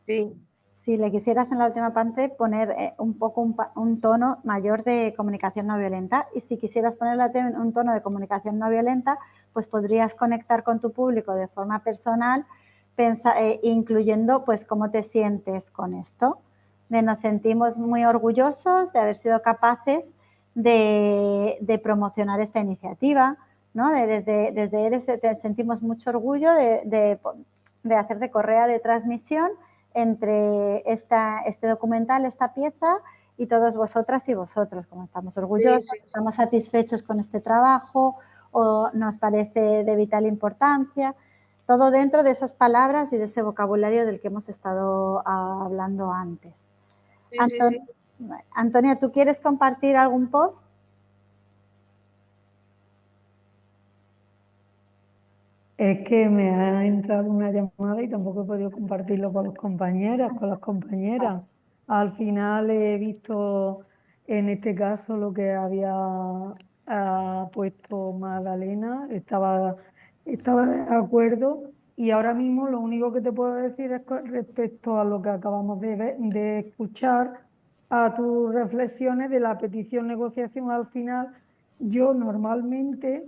sí. Si le quisieras en la última parte poner un poco un tono mayor de comunicación no violenta, y si quisieras ponerle un tono de comunicación no violenta, pues podrías conectar con tu público de forma personal, incluyendo pues cómo te sientes con esto. Nos sentimos muy orgullosos de haber sido capaces de promocionar esta iniciativa, ¿no? Desde ERES sentimos mucho orgullo de hacer de correa de transmisión entre este documental, esta pieza, y todos vosotras y vosotros, como estamos orgullosos, Sí. estamos satisfechos con este trabajo o nos parece de vital importancia, todo dentro de esas palabras y de ese vocabulario del que hemos estado hablando antes. Sí. Antonia, ¿tú quieres compartir algún post? Es que me ha entrado una llamada y tampoco he podido compartirlo con los compañeros, con las compañeras. Al final he visto en este caso lo que había puesto Magdalena, estaba de acuerdo y ahora mismo lo único que te puedo decir es con respecto a lo que acabamos de escuchar, a tus reflexiones de la petición negociación al final. Yo normalmente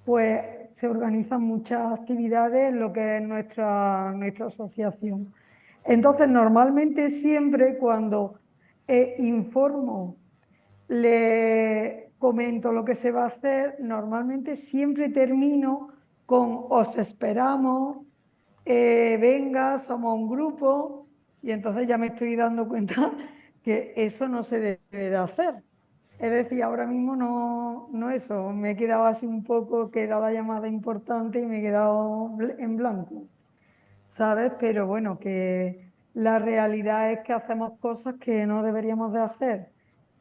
pues se organizan muchas actividades en lo que es nuestra asociación. Entonces, normalmente siempre cuando informo, le comento lo que se va a hacer, normalmente siempre termino con os esperamos, venga, somos un grupo, y entonces ya me estoy dando cuenta que eso no se debe de hacer. Es decir, ahora mismo no eso, me he quedado así un poco, que era la llamada importante y me he quedado en blanco, ¿sabes? Pero bueno, que la realidad es que hacemos cosas que no deberíamos de hacer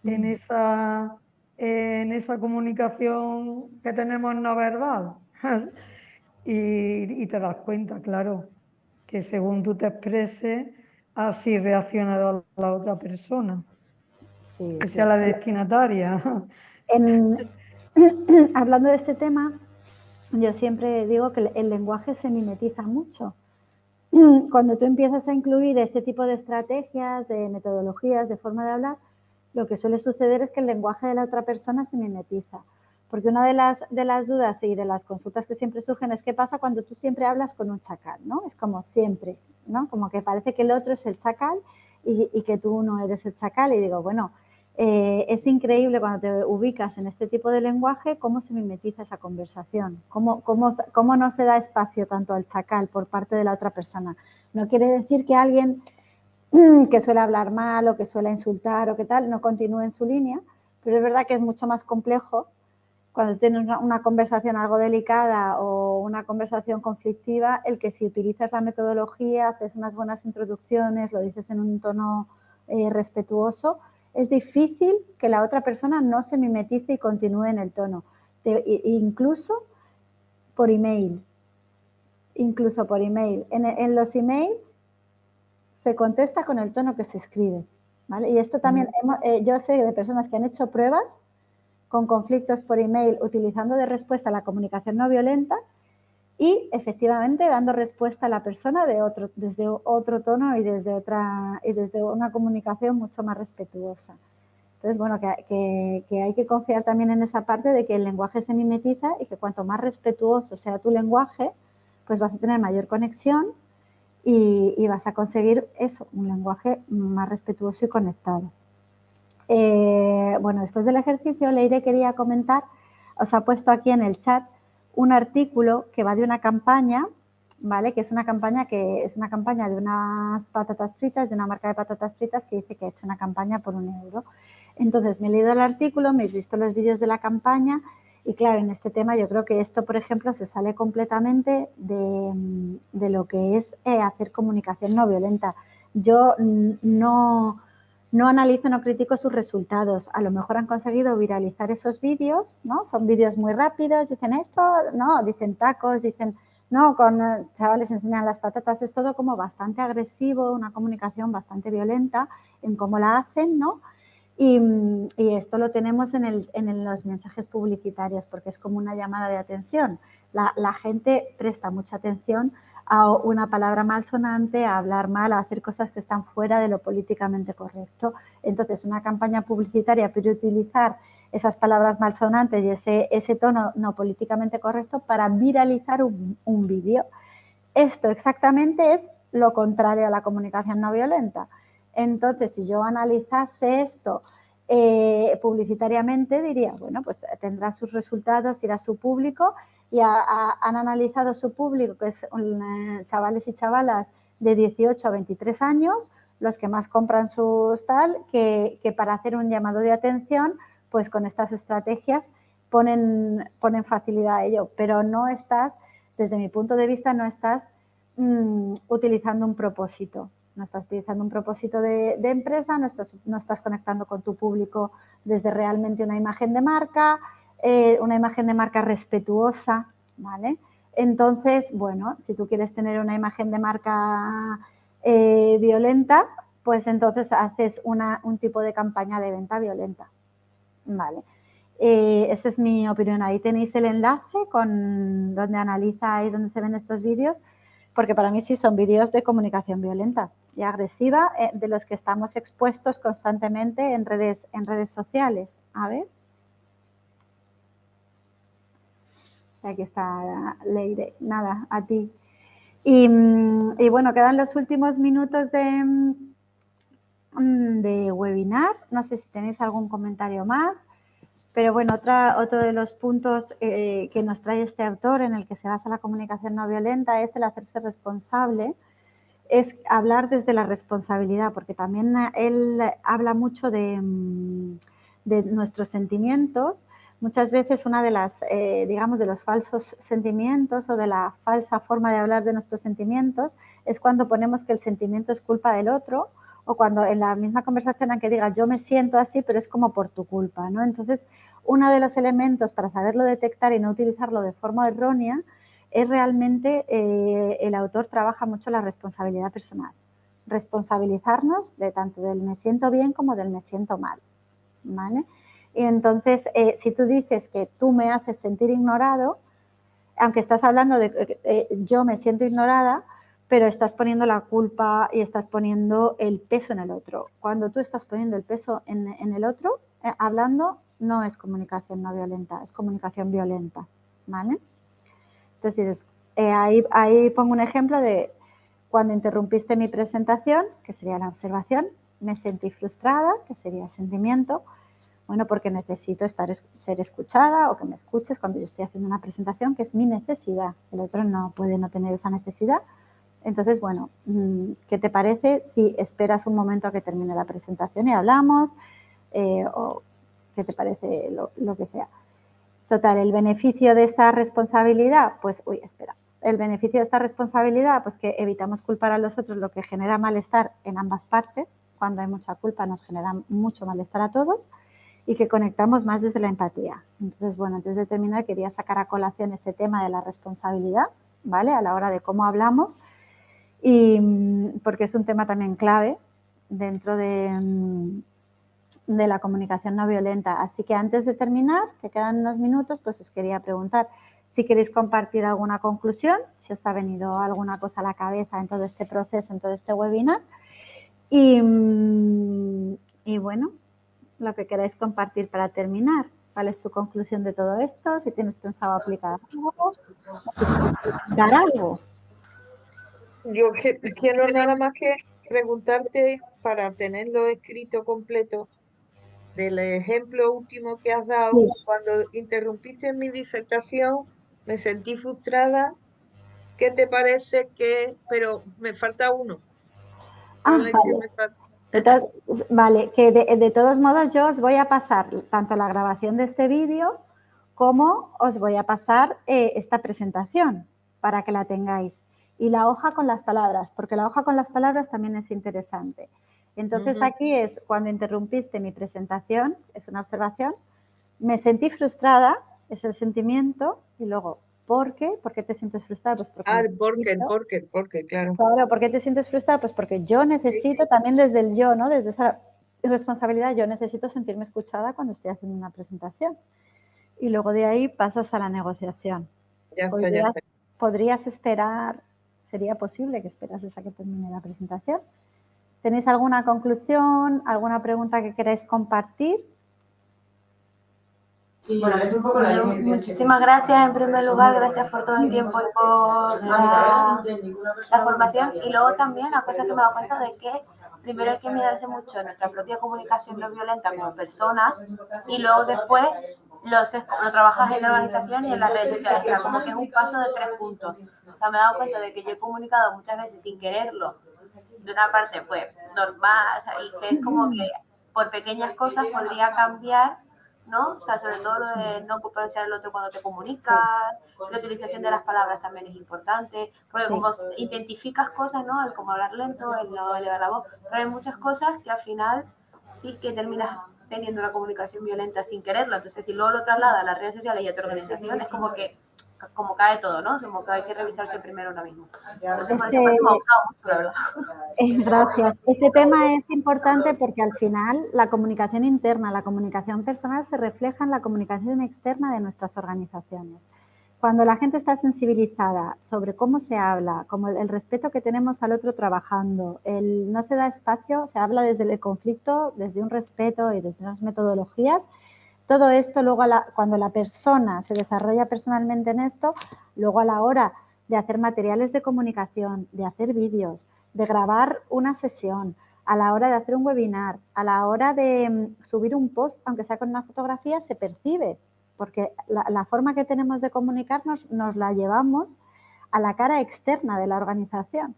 en esa comunicación que tenemos no verbal. Y te das cuenta, claro, que según tú te expreses, así reacciona la otra persona, Sí, que sí. sea la destinataria. En- hablando de este tema, yo siempre digo que el lenguaje se mimetiza mucho. Cuando tú empiezas a incluir este tipo de estrategias, de metodologías, de forma de hablar, lo que suele suceder es que el lenguaje de la otra persona se mimetiza. Porque una de las dudas y de las consultas que siempre surgen es qué pasa cuando tú siempre hablas con un chacal, ¿no? Es como siempre, ¿no? Como que parece que el otro es el chacal y que tú no eres el chacal. Y digo, bueno, es increíble cuando te ubicas en este tipo de lenguaje cómo se mimetiza esa conversación, cómo no se da espacio tanto al chacal por parte de la otra persona. No quiere decir que alguien que suele hablar mal o que suele insultar o que tal no continúe en su línea, pero es verdad que es mucho más complejo cuando tienes una conversación algo delicada o una conversación conflictiva, el que si utilizas la metodología, haces unas buenas introducciones, lo dices en un tono respetuoso, es difícil que la otra persona no se mimetice y continúe en el tono. Incluso por email. Incluso por email. En los emails se contesta con el tono que se escribe. ¿Vale? Y esto también, yo sé de personas que han hecho pruebas con conflictos por email utilizando de respuesta la comunicación no violenta y efectivamente dando respuesta a la persona desde otro tono y desde una comunicación mucho más respetuosa. Entonces, bueno, que hay que confiar también en esa parte de que el lenguaje se mimetiza y que cuanto más respetuoso sea tu lenguaje, pues vas a tener mayor conexión y vas a conseguir eso, un lenguaje más respetuoso y conectado. Bueno, después del ejercicio, Leire quería comentar, os ha puesto aquí en el chat un artículo que va de una campaña, ¿vale? Que es una campaña de unas patatas fritas, de una marca de patatas fritas que dice que ha hecho una campaña por €1. Entonces, me he leído el artículo, me he visto los vídeos de la campaña y claro, en este tema yo creo que esto, por ejemplo, se sale completamente de lo que es hacer comunicación no violenta. Yo no analizo, no critico sus resultados. A lo mejor han conseguido viralizar esos vídeos, ¿no? Son vídeos muy rápidos, dicen esto, no, dicen tacos, dicen, no, con chavales enseñan las patatas, es todo como bastante agresivo, una comunicación bastante violenta en cómo la hacen, ¿no? Y esto lo tenemos en los mensajes publicitarios porque es como una llamada de atención. La gente presta mucha atención a una palabra malsonante, a hablar mal, a hacer cosas que están fuera de lo políticamente correcto. Entonces, una campaña publicitaria puede utilizar esas palabras malsonantes y ese tono no políticamente correcto para viralizar un vídeo. Esto exactamente es lo contrario a la comunicación no violenta. Entonces, si yo analizase esto publicitariamente, diría, bueno, pues tendrá sus resultados, irá a su público y han analizado su público, que es chavales y chavalas de 18 a 23 años, los que más compran sus tal, que para hacer un llamado de atención, pues con estas estrategias ponen facilidad a ello, pero no estás, desde mi punto de vista, no estás utilizando un propósito. No estás utilizando un propósito de empresa, no estás conectando con tu público desde realmente una imagen de marca respetuosa, ¿vale? Entonces, bueno, si tú quieres tener una imagen de marca violenta, pues entonces haces un tipo de campaña de venta violenta, ¿vale? Esa es mi opinión. Ahí tenéis el enlace donde analiza y donde se ven estos vídeos, porque para mí sí son vídeos de comunicación violenta y agresiva de los que estamos expuestos constantemente en redes sociales. A ver. Aquí está Leire. Nada, a ti. Y bueno, quedan los últimos minutos de webinar. No sé si tenéis algún comentario más. Pero bueno, otro de los puntos que nos trae este autor en el que se basa la comunicación no violenta es el hacerse responsable, es hablar desde la responsabilidad, porque también él habla mucho de de nuestros sentimientos, muchas veces una de las, digamos, de los falsos sentimientos o de la falsa forma de hablar de nuestros sentimientos es cuando ponemos que el sentimiento es culpa del otro, o cuando en la misma conversación en que diga yo me siento así, pero es como por tu culpa, ¿no? Entonces, uno de los elementos para saberlo detectar y no utilizarlo de forma errónea es realmente, el autor trabaja mucho la responsabilidad personal. Responsabilizarnos de tanto del me siento bien como del me siento mal, ¿vale? Y entonces, si tú dices que tú me haces sentir ignorado, aunque estás hablando de yo me siento ignorada, pero estás poniendo la culpa y estás poniendo el peso en el otro. Cuando tú estás poniendo el peso en el otro, hablando, no es comunicación no violenta, es comunicación violenta, ¿vale? Entonces, ahí pongo un ejemplo de cuando interrumpiste mi presentación, que sería la observación, me sentí frustrada, que sería sentimiento, bueno, porque necesito ser escuchada o que me escuches cuando yo estoy haciendo una presentación, que es mi necesidad. El otro no puede no tener esa necesidad. Entonces, bueno, ¿qué te parece si esperas un momento a que termine la presentación y hablamos? O ¿qué te parece lo que sea? Total, el beneficio de esta responsabilidad, pues, el beneficio de esta responsabilidad, pues que evitamos culpar a los otros, lo que genera malestar en ambas partes. Cuando hay mucha culpa nos genera mucho malestar a todos, y que conectamos más desde la empatía. Entonces, bueno, antes de terminar quería sacar a colación este tema de la responsabilidad, ¿vale? A la hora de cómo hablamos, y porque es un tema también clave dentro de la comunicación no violenta. Así que antes de terminar, que quedan unos minutos, pues os quería preguntar si queréis compartir alguna conclusión, si os ha venido alguna cosa a la cabeza en todo este proceso, en todo este webinar. Y bueno, lo que queráis compartir para terminar. ¿Cuál es tu conclusión de todo esto? Si tienes pensado aplicar algo, o si quieres dar algo. Yo quiero nada más que preguntarte, para tenerlo escrito completo, del ejemplo último que has dado. Sí. Cuando interrumpiste mi disertación, me sentí frustrada. ¿Qué te parece que, pero me falta uno? ¿Cuál es que Vale. me falta? Entonces, vale, que de todos modos yo os voy a pasar tanto la grabación de este vídeo como os voy a pasar esta presentación para que la tengáis. Y la hoja con las palabras, porque la hoja con las palabras también es interesante. Entonces aquí es cuando interrumpiste mi presentación, es una observación, me sentí frustrada, es el sentimiento, y luego, ¿por qué? ¿Por qué te sientes frustrada? Pues porque El porque, claro. Claro, ¿por qué te sientes frustrada? Pues porque yo necesito, también desde el yo, ¿no? Desde esa responsabilidad, yo necesito sentirme escuchada cuando estoy haciendo una presentación. Y luego de ahí pasas a la negociación. Ya está. ¿Podrías esperar, sería posible que esperases a que termine la presentación? ¿Tenéis alguna conclusión, alguna pregunta que queráis compartir? Bueno, es un poco muchísimas gracias en primer lugar, gracias por todo el tiempo y por la formación. Y luego también la cosa que me he dado cuenta de que primero hay que mirarse mucho en nuestra propia comunicación no violenta como personas, y luego después lo trabajas en la organización y en las redes sociales. O sea, como que es un paso de 3 puntos. O sea, me he dado cuenta de que yo he comunicado muchas veces sin quererlo, de una parte pues normal, o sea, y que es como que por pequeñas cosas podría cambiar, ¿no? O sea, sobre todo lo de no culpabilizar al otro cuando te comunicas, la utilización de las palabras también es importante, porque como identificas cosas, ¿no? El como hablar lento, el no elevar la voz, pero hay muchas cosas que al final sí que terminas teniendo una comunicación violenta sin quererlo. Entonces, si luego lo traslada a las redes sociales y a tu organización, es como que como cae todo, ¿no? Como que hay que revisarse primero uno mismo. Entonces, me ha gustado mucho, la verdad. Gracias. Este tema es importante porque al final la comunicación interna, la comunicación personal se refleja en la comunicación externa de nuestras organizaciones. Cuando la gente está sensibilizada sobre cómo se habla, como el respeto que tenemos al otro trabajando, no se da espacio, se habla desde el conflicto, desde un respeto y desde unas metodologías. Todo esto luego cuando la persona se desarrolla personalmente en esto, luego a la hora de hacer materiales de comunicación, de hacer vídeos, de grabar una sesión, a la hora de hacer un webinar, a la hora de subir un post, aunque sea con una fotografía, se percibe, porque la forma que tenemos de comunicarnos nos la llevamos a la cara externa de la organización.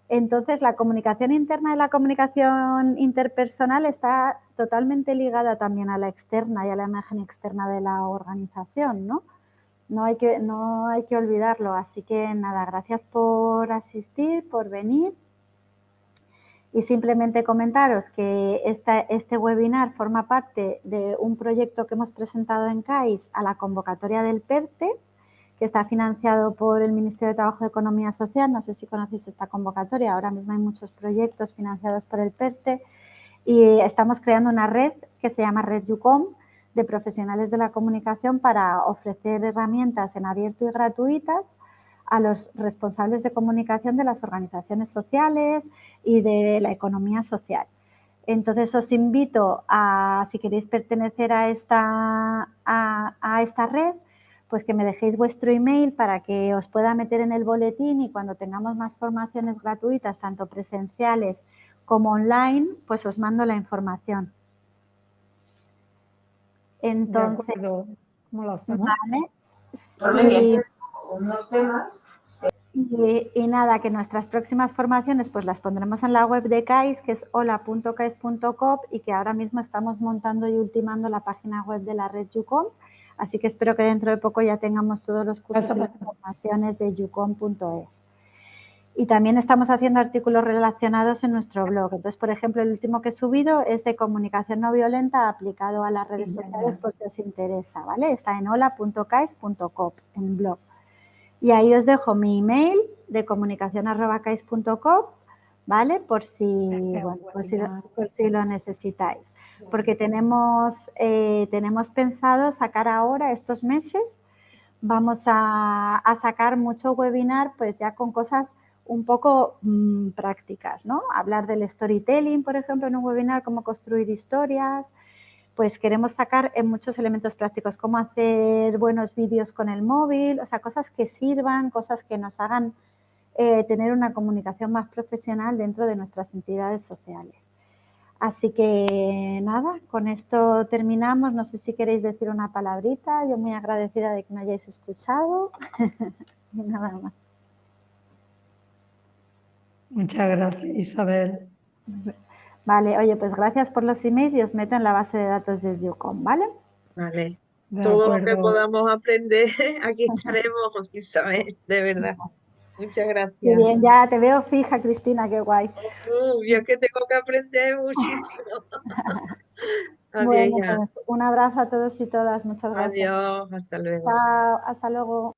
Entonces, la comunicación interna y la comunicación interpersonal está totalmente ligada también a la externa y a la imagen externa de la organización, ¿no? No hay que olvidarlo. Así que nada, gracias por asistir, por venir. Y simplemente comentaros que este webinar forma parte de un proyecto que hemos presentado en CAIS a la convocatoria del PERTE, que está financiado por el Ministerio de Trabajo y Economía Social. No sé si conocéis esta convocatoria. Ahora mismo hay muchos proyectos financiados por el PERTE y estamos creando una red que se llama Red Yucom, de profesionales de la comunicación para ofrecer herramientas en abierto y gratuitas a los responsables de comunicación de las organizaciones sociales y de la economía social. Entonces os invito a, si queréis pertenecer a esta red, pues que me dejéis vuestro email para que os pueda meter en el boletín y cuando tengamos más formaciones gratuitas, tanto presenciales como online, pues os mando la información. Entonces, De acuerdo. ¿Cómo lo hacemos? ¿vale? Y nada, que nuestras próximas formaciones pues las pondremos en la web de CAIS, que es hola.cais.com, y que ahora mismo estamos montando y ultimando la página web de la red Yucom. Así que espero que dentro de poco ya tengamos todos los cursos y las formaciones de yucom.es. Y también estamos haciendo artículos relacionados en nuestro blog. Entonces, por ejemplo, el último que he subido es de comunicación no violenta aplicado a las redes sociales, por si os interesa, ¿vale? Está en hola.cais.com, en blog. Y ahí os dejo mi email de comunicación@cais.com, ¿vale? Por si lo necesitáis. Porque tenemos pensado sacar ahora, estos meses, vamos a sacar mucho webinar, pues ya con cosas un poco prácticas, ¿no? Hablar del storytelling, por ejemplo, en un webinar, cómo construir historias. Pues queremos sacar en muchos elementos prácticos, cómo hacer buenos vídeos con el móvil, o sea, cosas que sirvan, cosas que nos hagan tener una comunicación más profesional dentro de nuestras entidades sociales. Así que nada, con esto terminamos. No sé si queréis decir una palabrita. Yo muy agradecida de que me hayáis escuchado. Y nada más. Muchas gracias, Isabel. Vale, oye, pues gracias por los emails y os meto en la base de datos del Yucom, ¿vale? Vale. De Todo lo que acuerdo. podamos aprender, aquí estaremos, Isabel, de verdad. Muchas Qué gracias. bien, ya te veo fija, Cristina, qué guay. Yo que tengo que aprender muchísimo. Adiós, Bueno, ya. pues un abrazo a todos y todas. Muchas gracias. Adiós, hasta luego. Chao, hasta luego.